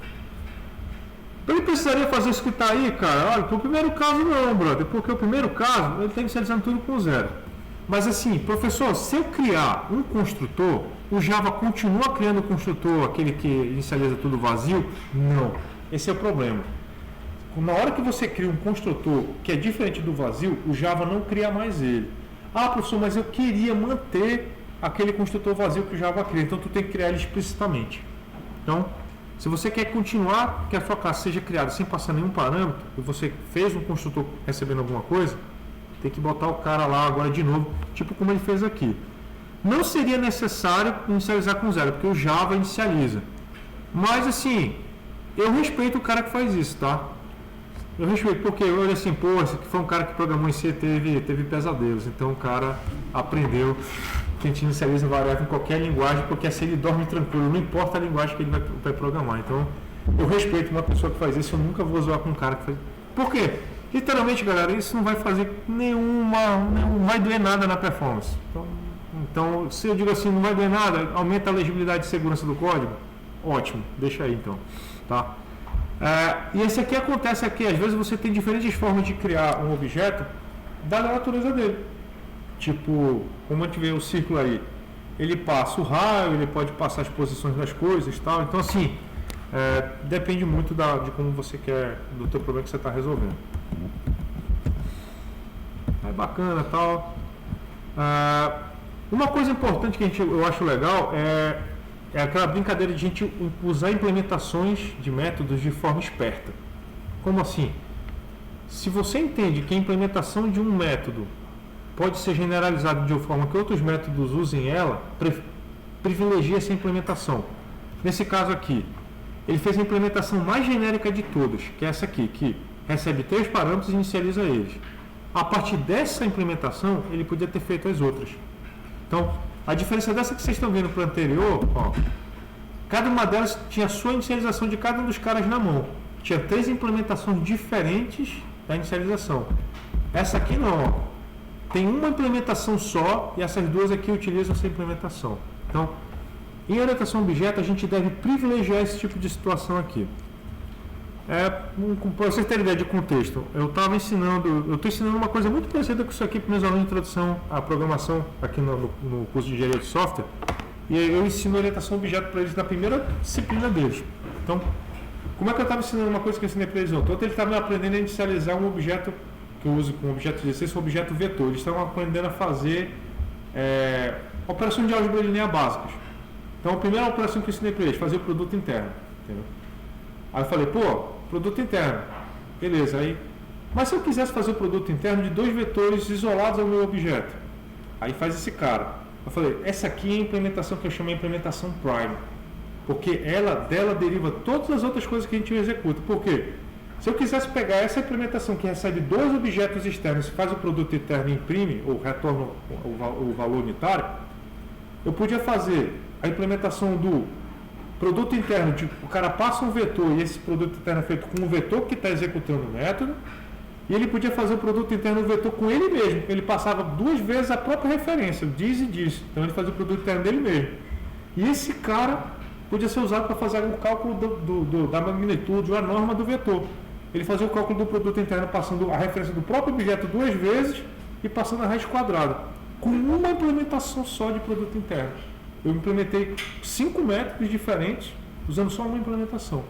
Ele precisaria fazer isso que está aí, cara. Olha, para o primeiro caso não, brother, porque o primeiro caso ele está inicializando tudo com 0. Mas assim, professor, se eu criar um construtor, o Java continua criando o construtor, aquele que inicializa tudo vazio? Não. Esse é o problema. Na hora que você cria um construtor que é diferente do vazio, o Java não cria mais ele. Ah, professor, mas eu queria manter aquele construtor vazio que o Java cria, então tu tem que criar ele explicitamente. Então, se você quer continuar que a sua classe seja criada sem passar nenhum parâmetro, e você fez um construtor recebendo alguma coisa, tem que botar o cara lá agora de novo, tipo como ele fez aqui. Não seria necessário inicializar com 0, porque o Java inicializa. Mas assim, eu respeito o cara que faz isso, tá? Eu respeito, porque eu olho assim, pô, esse aqui foi um cara que programou em C, teve pesadelos. Então o cara aprendeu que a gente inicializa variável em qualquer linguagem, porque assim ele dorme tranquilo, não importa a linguagem que ele vai programar. Então eu respeito uma pessoa que faz isso, eu nunca vou zoar com um cara que faz. Por quê? Literalmente, galera, isso não vai fazer não vai doer nada na performance. Então, se eu digo assim, não vai doer nada, aumenta a legibilidade e segurança do código, ótimo, deixa aí então, tá? E esse aqui acontece aqui, às vezes você tem diferentes formas de criar um objeto da natureza dele. Tipo, como a gente vê o círculo aí, ele passa o raio, ele pode passar as posições das coisas e tal. Então assim, depende muito de como você quer, do teu problema que você está resolvendo. É bacana e tal. Uma coisa importante que eu acho legal é aquela brincadeira de a gente usar implementações de métodos de forma esperta. Como assim? Se você entende que a implementação de um método pode ser generalizada de uma forma que outros métodos usem ela, privilegie essa implementação. Nesse caso aqui, ele fez a implementação mais genérica de todas, que é essa aqui, que recebe 3 parâmetros e inicializa eles. A partir dessa implementação, ele podia ter feito as outras. Então, a diferença dessa que vocês estão vendo para o anterior, ó, cada uma delas tinha a sua inicialização de cada um dos caras na mão. Tinha 3 implementações diferentes da inicialização. Essa aqui não, ó. Tem uma implementação só e essas duas aqui utilizam essa implementação. Então, em orientação a objeto, a gente deve privilegiar esse tipo de situação aqui. Para vocês terem ideia de contexto, eu estou ensinando uma coisa muito parecida com isso aqui para meus alunos de introdução à programação aqui no curso de engenharia de software, e eu ensino orientação a objeto para eles na primeira disciplina deles. Então, como é que eu estava ensinando uma coisa que eu ensinei para eles ontem? Ontem eles estavam aprendendo a inicializar um objeto que eu uso com objeto 16 são objeto vetor. Eles estão aprendendo a fazer operações de álgebra linear básicas. Então, a primeira operação que eu ensinei para eles, fazer o produto interno. Entendeu? Aí eu falei, produto interno. Beleza, aí... Mas se eu quisesse fazer o produto interno de 2 vetores isolados ao meu objeto? Aí faz esse cara. Eu falei, essa aqui é a implementação que eu chamo de implementação prime. Porque dela deriva todas as outras coisas que a gente executa. Por quê? Se eu quisesse pegar essa implementação que recebe 2 objetos externos e faz o produto interno e imprime, ou retorna o valor unitário, eu podia fazer a implementação do produto interno, o cara passa um vetor e esse produto interno é feito com um vetor que está executando o método, e ele podia fazer o produto interno do vetor com ele mesmo. Ele passava 2 vezes a própria referência, diz e diz. Então ele fazia o produto interno dele mesmo. E esse cara podia ser usado para fazer o cálculo da magnitude ou a norma do vetor. Ele fazia o cálculo do produto interno passando a referência do próprio objeto 2 vezes e passando a raiz quadrada, com uma implementação só de produto interno. Eu implementei 5 métodos diferentes usando só uma implementação.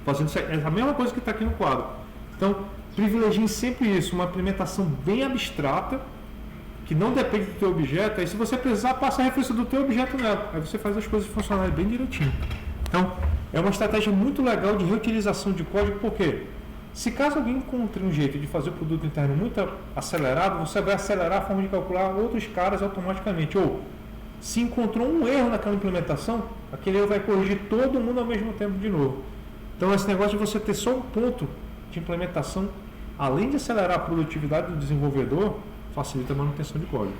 Fazendo a mesma coisa que está aqui no quadro. Então, privilegiem sempre isso, uma implementação bem abstrata, que não depende do teu objeto. Aí se você precisar, passa a referência do teu objeto nela. Aí você faz as coisas funcionarem bem direitinho. Então, é uma estratégia muito legal de reutilização de código, porque se caso alguém encontre um jeito de fazer o produto interno muito acelerado, você vai acelerar a forma de calcular outros caras automaticamente. Ou, se encontrou um erro naquela implementação, aquele erro vai corrigir todo mundo ao mesmo tempo de novo. Então, esse negócio de você ter só um ponto de implementação, além de acelerar a produtividade do desenvolvedor, facilita a manutenção de código.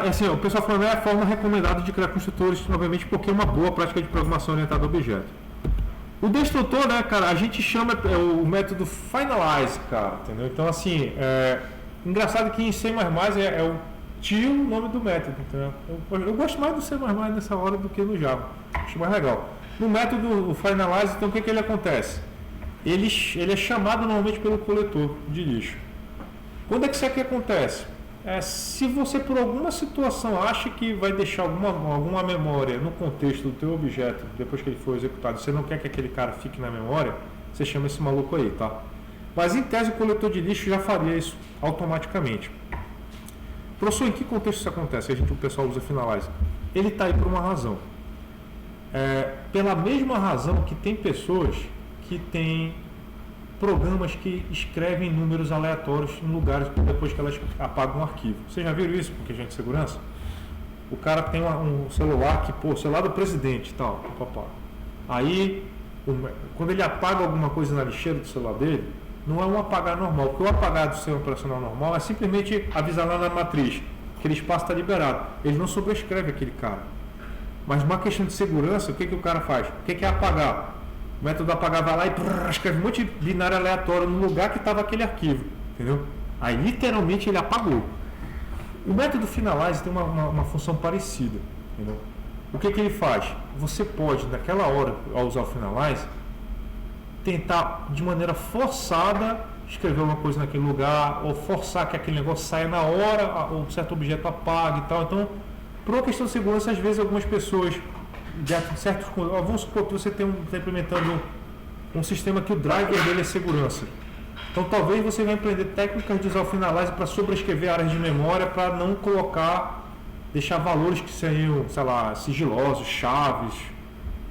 Assim, o pessoal falando é a forma recomendada de criar construtores, obviamente, porque é uma boa prática de programação orientada a objeto. O destrutor, né, cara, a gente chama o método finalize, cara, entendeu? Então, assim, engraçado que em C++ é o tio o nome do método, entendeu? Eu gosto mais do C++ nessa hora do que no Java, acho mais legal. No método o finalize, então, o que ele acontece? Ele é chamado normalmente pelo coletor de lixo. Quando é que isso aqui acontece? Se você por alguma situação acha que vai deixar alguma memória no contexto do teu objeto depois que ele for executado, você não quer que aquele cara fique na memória, você chama esse maluco aí, tá? Mas em tese o coletor de lixo já faria isso automaticamente. Professor, em que contexto isso acontece? O pessoal usa finalize. Ele está aí por uma razão. Pela mesma razão que tem pessoas que têm programas que escrevem números aleatórios em lugares depois que elas apagam um arquivo. Vocês já viram isso com questão de segurança? O cara tem um celular celular do presidente e tal, Aí, quando ele apaga alguma coisa na lixeira do celular dele, não é um apagar normal, porque o apagar do sistema operacional normal é simplesmente avisar lá na matriz que aquele espaço está liberado. Ele não sobrescreve aquele cara. Mas uma questão de segurança, o que o cara faz? O que é apagar? O método apagar vai lá e escreve um monte de binário aleatório no lugar que estava aquele arquivo, entendeu? Aí literalmente ele apagou. O método finalize tem uma função parecida, entendeu? O que ele faz? Você pode, naquela hora, ao usar o finalize, tentar de maneira forçada escrever uma coisa naquele lugar, ou forçar que aquele negócio saia na hora, ou um certo objeto apague e tal. Então, por uma questão de segurança, às vezes algumas pessoas vamos supor que você está implementando um sistema que o driver dele é segurança. Então talvez você vai aprender técnicas de usar o finalize para sobrescrever áreas de memória para não deixar valores que seriam, sei lá, sigilosos, chaves.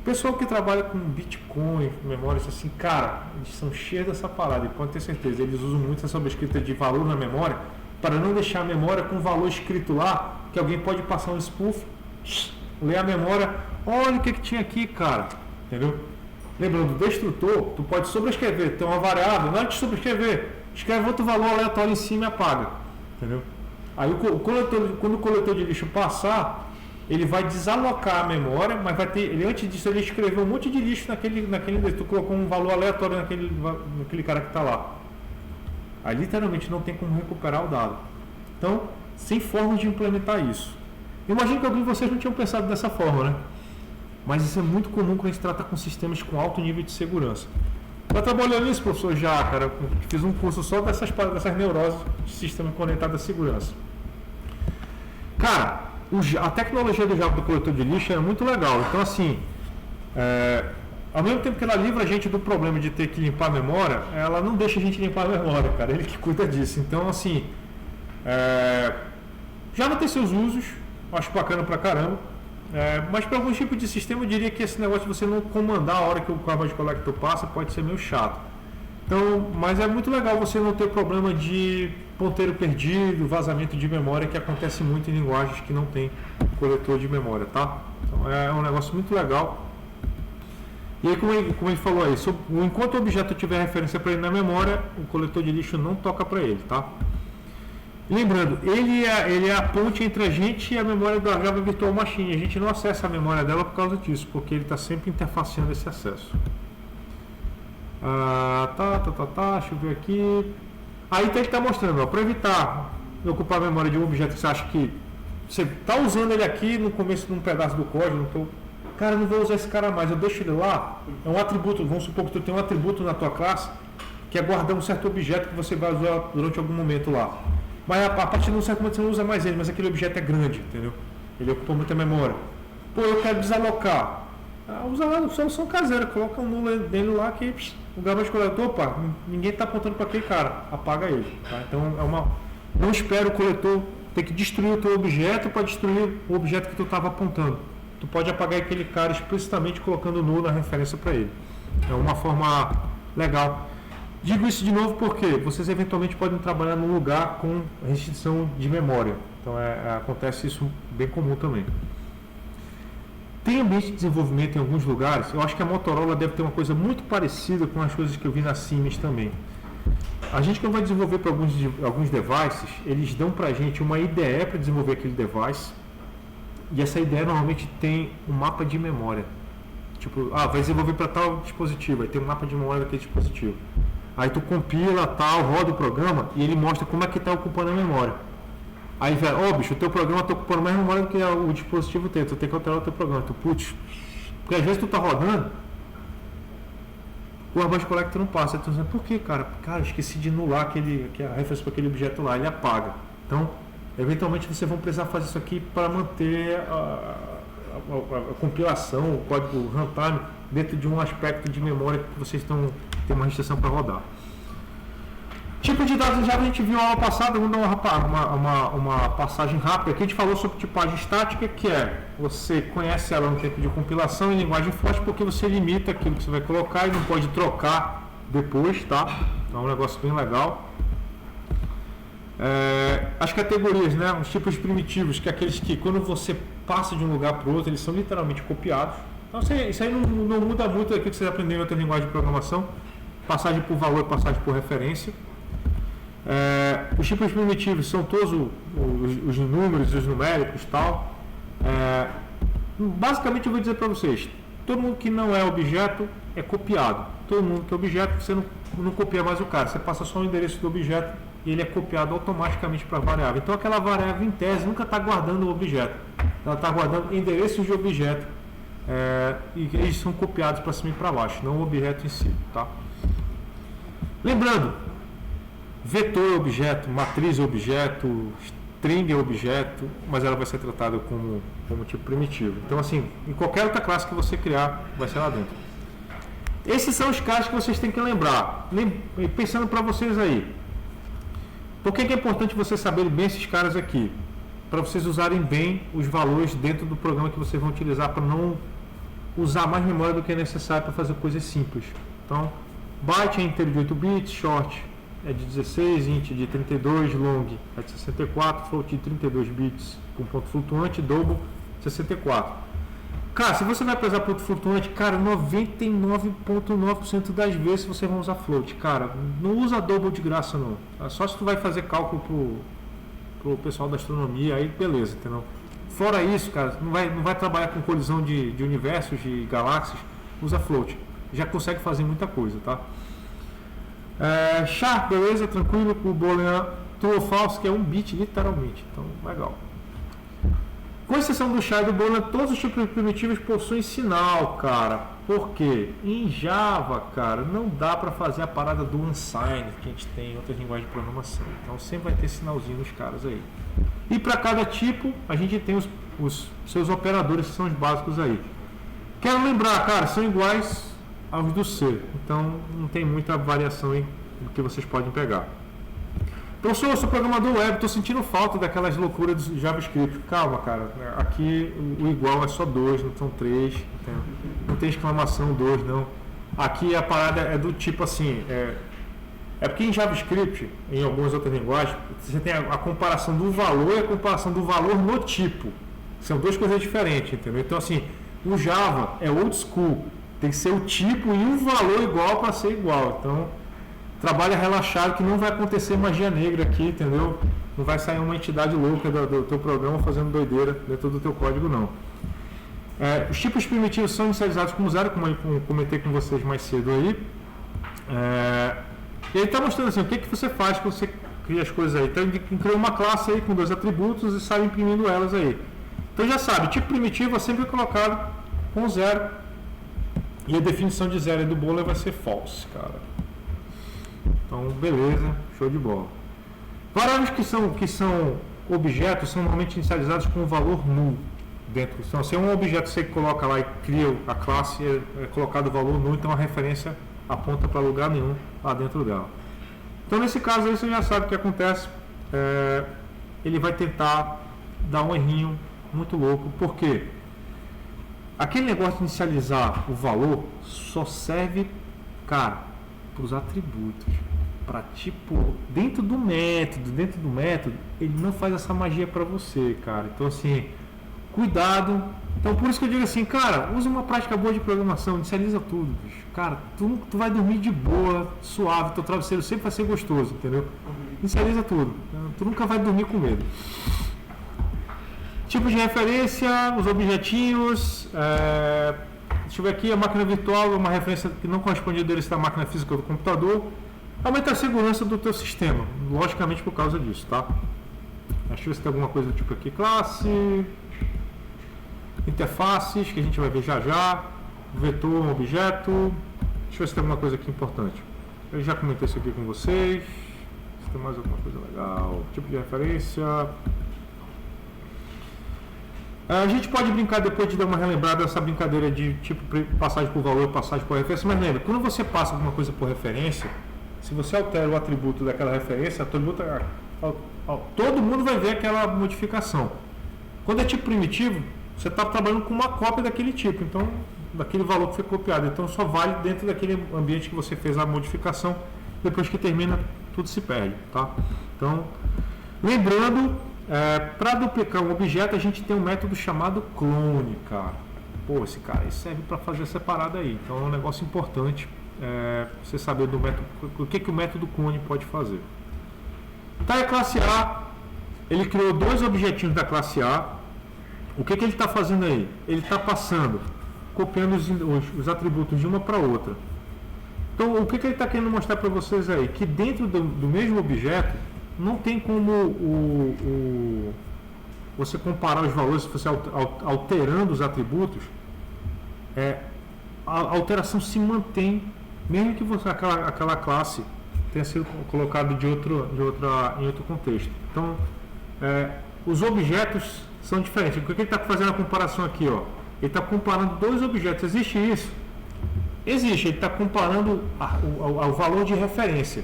O pessoal que trabalha com Bitcoin, memórias assim, cara, eles são cheios dessa parada, e pode ter certeza, eles usam muito essa sobrescrita de valor na memória para não deixar a memória com valor escrito lá, que alguém pode passar um spoof, ler a memória, olha o que tinha aqui, cara, entendeu? Lembrando, do destrutor, tu pode sobrescrever, tem uma variável, não é de sobrescrever, escreve outro valor aleatório em cima e apaga, entendeu? Aí quando o coletor de lixo passar, ele vai desalocar a memória, mas antes disso ele escreveu um monte de lixo naquele tu colocou um valor aleatório naquele cara que está lá. Aí literalmente não tem como recuperar o dado. Então, sem forma de implementar isso. Imagino que alguns de vocês não tinham pensado dessa forma, né? Mas isso é muito comum quando a gente trata com sistemas com alto nível de segurança. Está trabalhando nisso, professor? Já, cara. Fiz um curso só dessas neuroses de sistema conectado à segurança. Cara, a tecnologia do Java do coletor de lixo é muito legal. Então, assim, ao mesmo tempo que ela livra a gente do problema de ter que limpar a memória, ela não deixa a gente limpar a memória, cara. Ele que cuida disso. Então, assim, já não tem seus usos, acho bacana pra caramba. Mas para alguns tipos de sistema, eu diria que esse negócio de você não comandar a hora que o Garbage Collector passa pode ser meio chato. Então, mas é muito legal você não ter problema de ponteiro perdido, vazamento de memória, que acontece muito em linguagens que não tem coletor de memória, tá? Então é um negócio muito legal. E aí, como ele falou aí, enquanto o objeto tiver referência para ele na memória, o coletor de lixo não toca para ele, tá? Lembrando, ele é a ponte entre a gente e a memória da Java Virtual Machine. A gente não acessa a memória dela por causa disso, porque ele está sempre interfaceando esse acesso. Deixa eu ver aqui. Aí ele está mostrando, para evitar de ocupar a memória de um objeto que você acha que você está usando ele aqui no começo de um pedaço do código, então, cara, eu não vou usar esse cara mais, eu deixo ele lá. É um atributo, vamos supor que tu tem um atributo na tua classe que é guardar um certo objeto que você vai usar durante algum momento lá. Mas a partir de um certo momento você não usa mais ele, mas aquele objeto é grande, entendeu? Ele ocupa muita memória. Pô, eu quero desalocar. Usa lá a solução caseira, coloca um nulo dele lá que o Garbage Collector, opa, ninguém está apontando para aquele cara, apaga ele. Tá? Então não espera o coletor ter que destruir o teu objeto para destruir o objeto que tu estava apontando. Tu pode apagar aquele cara explicitamente colocando nulo na referência para ele. É uma forma legal. Digo isso de novo porque vocês eventualmente podem trabalhar num lugar com restrição de memória. Então acontece isso bem comum também. Tem ambiente de desenvolvimento em alguns lugares. Eu acho que a Motorola deve ter uma coisa muito parecida com as coisas que eu vi na Siemens também. A gente que vai desenvolver para alguns devices, eles dão para a gente uma IDE para desenvolver aquele device. E essa IDE normalmente tem um mapa de memória. Tipo, vai desenvolver para tal dispositivo, aí tem um mapa de memória daquele dispositivo. Aí tu compila, tal, roda o programa e ele mostra como é que está ocupando a memória. Aí, velho, bicho, o teu programa está ocupando mais memória do que o dispositivo tem, tu tem que alterar o teu programa. Putz, porque às vezes tu tá rodando, o Garbage Collector não passa. Aí tu diz, por que, cara? Cara, esqueci de anular a referência para aquele objeto lá, ele apaga. Então, eventualmente vocês vão precisar fazer isso aqui para manter a compilação, o código runtime dentro de um aspecto de memória que vocês têm uma restrição para rodar. Tipo de dados já a gente viu aula passada, vamos dar uma passagem rápida. Aqui a gente falou sobre tipagem estática, que você conhece ela no tempo de compilação em linguagem forte porque você limita aquilo que você vai colocar e não pode trocar depois, tá? Então é um negócio bem legal. As categorias, né? Os tipos primitivos, que é aqueles que quando você passa de um lugar para o outro, eles são literalmente copiados. Então isso aí não muda muito daquilo que você aprendeu em outra linguagem de programação. Passagem por valor, passagem por referência. Os tipos primitivos são todos os números, os numéricos e tal. Basicamente eu vou dizer para vocês, todo mundo que não é objeto é copiado. Todo mundo que é objeto, você não copia mais o cara, você passa só o endereço do objeto e ele é copiado automaticamente para a variável. Então aquela variável em tese nunca está guardando o objeto, ela está guardando endereços de objeto e eles são copiados para cima e para baixo, não o objeto em si. Tá? Lembrando, vetor é objeto, matriz é objeto, string é objeto, mas ela vai ser tratada como tipo primitivo. Então, assim, em qualquer outra classe que você criar, vai ser lá dentro. Esses são os casos que vocês têm que lembrar. Pensando para vocês aí. Por que é importante vocês saberem bem esses caras aqui? Para vocês usarem bem os valores dentro do programa que vocês vão utilizar, para não usar mais memória do que é necessário para fazer coisas simples. Então, byte é inteiro de 8 bits, short é de 16, int de 32, long é de 64, float de 32 bits com ponto flutuante, double 64. Cara, se você vai precisar ponto flutuante, cara, 99,9% das vezes vocês vão usar float, cara. Não usa double de graça não. Só se tu vai fazer cálculo pro pessoal da astronomia, aí beleza, entendeu? Fora isso, cara, não vai trabalhar com colisão de universos, de galáxias, usa float. Já consegue fazer muita coisa, tá? Char, beleza, tranquilo, o boolean true ou false, que é 1 bit literalmente, então legal. Com exceção do char e do boolean, todos os tipos primitivos possuem sinal, cara. Por quê? Em Java, cara, não dá para fazer a parada do unsigned que a gente tem em outras linguagens de programação. Então sempre vai ter sinalzinho nos caras aí. E para cada tipo, a gente tem os seus operadores, que são os básicos aí. Quero lembrar, cara, são iguais aos do C. Então não tem muita variação aí do que vocês podem pegar. Professor, eu sou programador web, estou sentindo falta daquelas loucuras do JavaScript. Calma, cara. Aqui o igual é só 2, não são 3. Não tem exclamação 2, não. Aqui a parada é do tipo assim... É porque em JavaScript, em algumas outras linguagens, você tem a comparação do valor e a comparação do valor no tipo. São duas coisas diferentes, entendeu? Então, assim, o Java é old school. Tem que ser o tipo e o valor igual para ser igual. Então, trabalha relaxado que não vai acontecer magia negra aqui, entendeu? Não vai sair uma entidade louca do teu programa fazendo doideira dentro do teu código, não. Os tipos primitivos são inicializados como zero, como eu comentei com vocês mais cedo aí. E ele está mostrando assim, o que você faz quando você cria as coisas aí. Então ele criou uma classe aí com 2 atributos e sai imprimindo elas aí. Então já sabe, tipo primitivo é sempre colocado com 0. E a definição de 0 do boolean vai ser false, cara. Então beleza, show de bola. Variáveis que são objetos são normalmente inicializados com o valor null dentro. Então se é um objeto que você coloca lá e cria a classe, é colocado o valor null, então a referência aponta para lugar nenhum lá dentro dela. Então nesse caso aí você já sabe o que acontece. Ele vai tentar dar um errinho muito louco, porque aquele negócio de inicializar o valor só serve, cara, para os atributos. Para tipo, dentro do método, ele não faz essa magia para você, cara. Então assim, cuidado. Então por isso que eu digo assim, cara, usa uma prática boa de programação, inicializa tudo, bicho. Cara, tu vai dormir de boa, suave, teu travesseiro sempre vai ser gostoso, entendeu? Inicializa tudo. Tu nunca vai dormir com medo. Tipos de referência, os objetinhos. Deixa eu ver aqui, a máquina virtual é uma referência que não corresponde ao endereço da máquina física do computador. Aumenta a segurança do teu sistema, logicamente por causa disso, tá? Deixa eu ver se tem alguma coisa do tipo aqui, classe, interfaces, que a gente vai ver já, vetor, um objeto. Deixa eu ver se tem alguma coisa aqui importante. Eu já comentei isso aqui com vocês. Se tem mais alguma coisa legal, tipo de referência. A gente pode brincar depois de dar uma relembrada dessa brincadeira de tipo passagem por valor, passagem por referência, mas lembra, quando você passa alguma coisa por referência, se você altera o atributo daquela referência, todo mundo vai ver aquela modificação. Quando é tipo primitivo, você está trabalhando com uma cópia daquele tipo, então daquele valor que foi copiado, então só vale dentro daquele ambiente que você fez a modificação. Depois que termina, tudo se perde, tá? Então, lembrando, para duplicar um objeto, a gente tem um método chamado clone, cara. Pô, esse cara serve para fazer essa parada aí, então é um negócio importante. Você saber do método, o que o método clone pode fazer. Tá, a classe A, ele criou 2 objetinhos da classe A. O que ele está fazendo aí? Ele está passando, copiando os atributos de uma para outra. Então, o que ele está querendo mostrar para vocês aí? Que dentro do mesmo objeto, não tem como você comparar os valores, se você alterando os atributos, a alteração se mantém, mesmo que aquela classe tenha sido colocada em outro contexto. Então, os objetos são diferentes. O que ele está fazendo a comparação aqui? Ó? Ele está comparando 2 objetos. Existe isso? Existe. Ele está comparando ao valor de referência.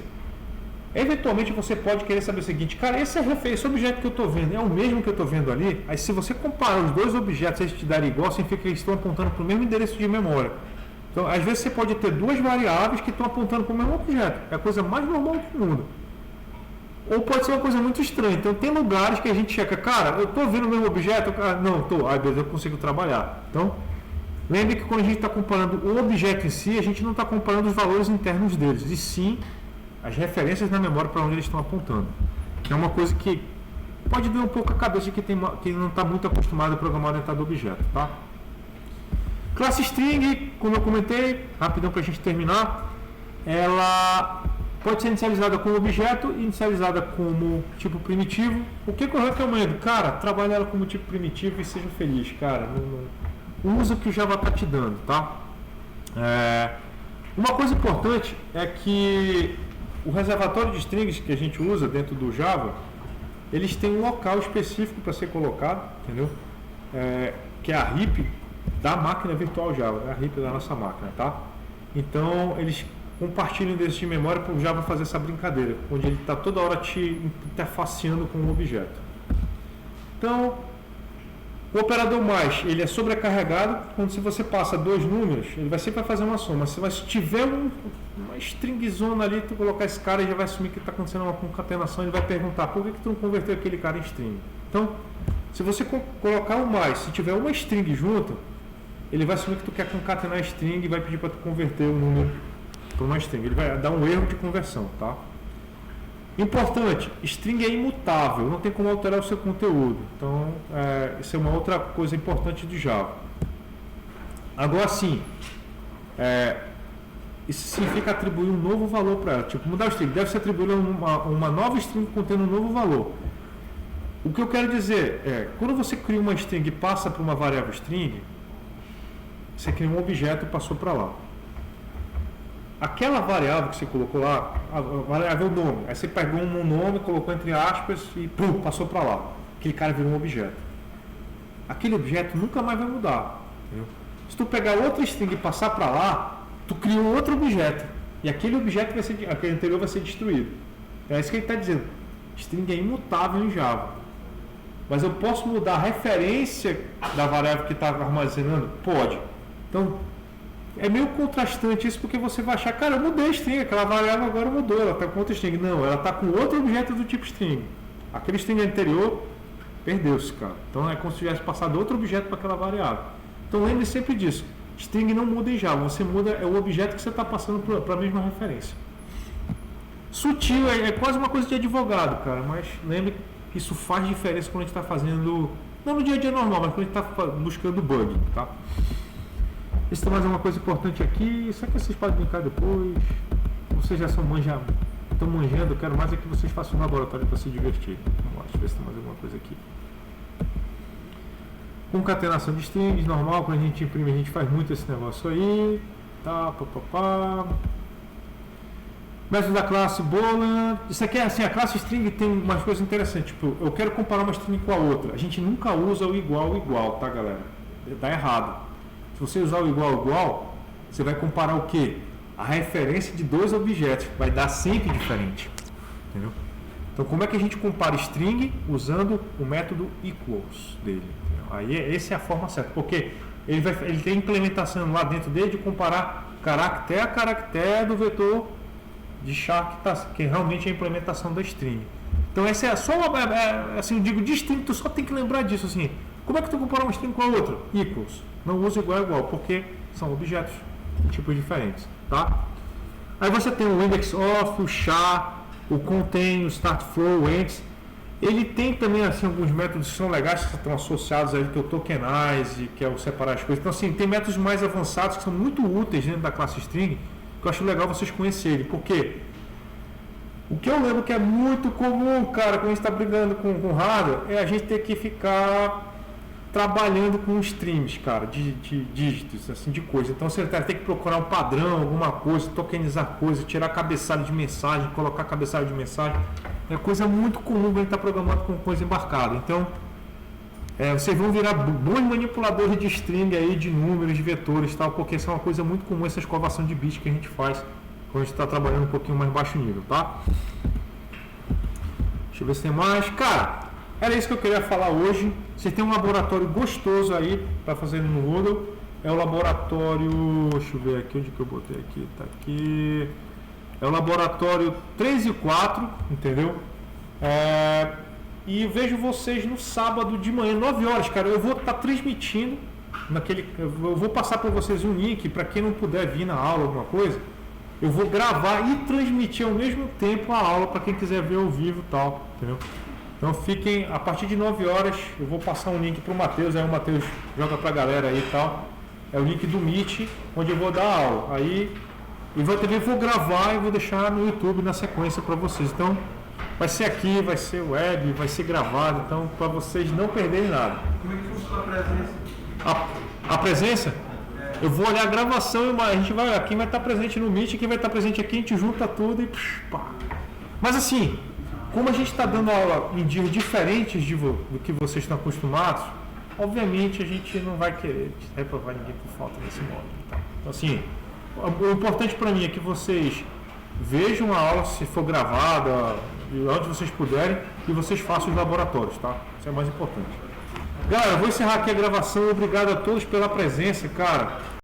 Eventualmente você pode querer saber o seguinte, cara, esse objeto que eu estou vendo é o mesmo que eu estou vendo ali? Aí se você comparar os 2 objetos e eles te darem igual, significa que eles estão apontando para o mesmo endereço de memória. Então, às vezes você pode ter 2 variáveis que estão apontando para o mesmo objeto. É a coisa mais normal do mundo. Ou pode ser uma coisa muito estranha. Então, tem lugares que a gente checa, cara, eu estou vendo o mesmo objeto? Não, estou. Aí, beleza, eu consigo trabalhar. Então, lembre que quando a gente está comparando o objeto em si, a gente não está comparando os valores internos deles, e sim as referências na memória para onde eles estão apontando. Que é uma coisa que pode doer um pouco a cabeça de quem não está muito acostumado a programar dentro do objeto, tá? Classe string, como eu comentei, rapidão para a gente terminar, ela pode ser inicializada como objeto e inicializada como tipo primitivo. O que eu recomendo? Cara, trabalhe ela como tipo primitivo e seja feliz, cara. Usa o que o Java está te dando, tá? Uma coisa importante é que o reservatório de strings que a gente usa dentro do Java, eles têm um local específico para ser colocado, entendeu? Que é a RIP da máquina virtual Java, a RIP da nossa máquina, tá? Então eles compartilham desse de memória para o Java fazer essa brincadeira, onde ele está toda hora te interfaceando com um objeto. Então, o operador mais, ele é sobrecarregado, quando se você passa dois números, ele vai sempre fazer uma soma. Se tiver uma stringzona ali, tu colocar esse cara, ele já vai assumir que está acontecendo uma concatenação, ele vai perguntar, por que tu não converteu aquele cara em string? Então, se você colocar o mais, se tiver uma string junto, ele vai assumir que tu quer concatenar a string e vai pedir para tu converter o número para uma string. Ele vai dar um erro de conversão, tá? Importante, string é imutável, não tem como alterar o seu conteúdo. Então, isso é uma outra coisa importante de Java. Agora sim, isso significa atribuir um novo valor para ela. Tipo, mudar o string, deve ser atribuída uma nova string contendo um novo valor. O que eu quero dizer é, quando você cria uma string e passa para uma variável string, você cria um objeto e passou para lá. Aquela variável que você colocou lá, a variável nome, aí você pegou um nome, colocou entre aspas e pum, passou para lá. Aquele cara virou um objeto. Aquele objeto nunca mais vai mudar. Entendeu? Se tu pegar outra string e passar para lá, tu cria um outro objeto. E aquele objeto vai ser, aquele anterior vai ser destruído. É isso que ele está dizendo. String é imutável em Java. Mas eu posso mudar a referência da variável que está armazenando? Pode. Então, é meio contrastante isso, porque você vai achar, cara, eu mudei a string, aquela variável agora mudou, ela está com outra string. Não, ela está com outro objeto do tipo string. Aquele string anterior perdeu-se, cara. Então é como se tivesse passado outro objeto para aquela variável. Então lembre sempre disso. String não muda em Java, você muda o objeto que você está passando para a mesma referência. Sutil, é quase uma coisa de advogado, cara, mas lembre que isso faz diferença quando a gente está fazendo, não no dia a dia normal, mas quando a gente está buscando bug, tá? Isso tem mais uma coisa importante aqui, isso aqui vocês podem brincar depois, vocês já estão manjando, eu quero mais é que vocês façam um laboratório para se divertir. Vamos lá, deixa eu ver se tem mais alguma coisa aqui. Concatenação de strings, normal, quando a gente imprime a gente faz muito esse negócio aí, tá, papapá. Método da classe bola, isso aqui é assim, a classe string tem umas coisas interessantes, tipo, eu quero comparar uma string com a outra, a gente nunca usa o igual, tá galera? Dá errado. Se você usar o igual, você vai comparar o quê? A referência de dois objetos, vai dar sempre diferente, entendeu? Então como é que a gente compara string usando o método equals dele? Entendeu? Aí essa é a forma certa, porque ele tem implementação lá dentro dele de comparar caractere a caractere do vetor de char que realmente é a implementação da string. Então essa é só assim, eu digo distinto, tu só tem que lembrar disso assim. Como é que tu compara uma string com a outra? Equals. Não usa igual, porque são objetos de tipos diferentes, tá? Aí você tem o index of, o char, o contain, o start flow, o ends. Ele tem também assim alguns métodos que são legais que estão associados aí, que é o tokenize, que é o separar as coisas. Então assim, tem métodos mais avançados que são muito úteis dentro da classe string, que eu acho legal vocês conhecerem. Por quê? O que eu lembro que é muito comum, cara, quando a gente está brigando com hardware, é a gente ter que ficar trabalhando com streams, cara, de dígitos, assim, de coisa. Então você tem que procurar um padrão, alguma coisa, tokenizar coisa, tirar cabeçada de mensagem, colocar cabeçada de mensagem. É coisa muito comum quando a gente está programando com coisa embarcada. Então, vocês vão virar bons manipuladores de string aí, de números, de vetores e tal, porque isso é uma coisa muito comum, essa escovação de bits que a gente faz quando a gente está trabalhando um pouquinho mais baixo nível, tá? Deixa eu ver se tem mais. Cara, era isso que eu queria falar hoje. Você tem um laboratório gostoso aí para fazer no Moodle. É o laboratório, deixa eu ver aqui, onde que eu botei aqui, tá aqui. É o laboratório 3 e 4, entendeu? E vejo vocês no sábado de manhã, 9 horas, cara. Eu vou estar transmitindo eu vou passar para vocês um link para quem não puder vir na aula, alguma coisa. Eu vou gravar e transmitir ao mesmo tempo a aula para quem quiser ver ao vivo e tal, entendeu? Então fiquem, a partir de 9 horas eu vou passar um link para o Matheus, aí o Matheus joga para a galera aí e tal. É o link do Meet, onde eu vou dar a aula. Aí eu também vou gravar e vou deixar no YouTube na sequência para vocês. Então vai ser aqui, vai ser web, vai ser gravado, então para vocês não perderem nada. Como é que funciona a presença? A presença? Eu vou olhar a gravação e a gente vai, quem vai estar presente no Meet, quem vai estar presente aqui, a gente junta tudo e pá. Mas assim, como a gente está dando aula em dias diferentes do que vocês estão acostumados, obviamente a gente não vai querer reprovar ninguém por falta desse módulo. Tá? Então assim, O importante para mim é que vocês vejam a aula, se for gravada, onde vocês puderem, e vocês façam os laboratórios, tá? Isso é mais importante. Galera, eu vou encerrar aqui a gravação. Obrigado a todos pela presença, cara.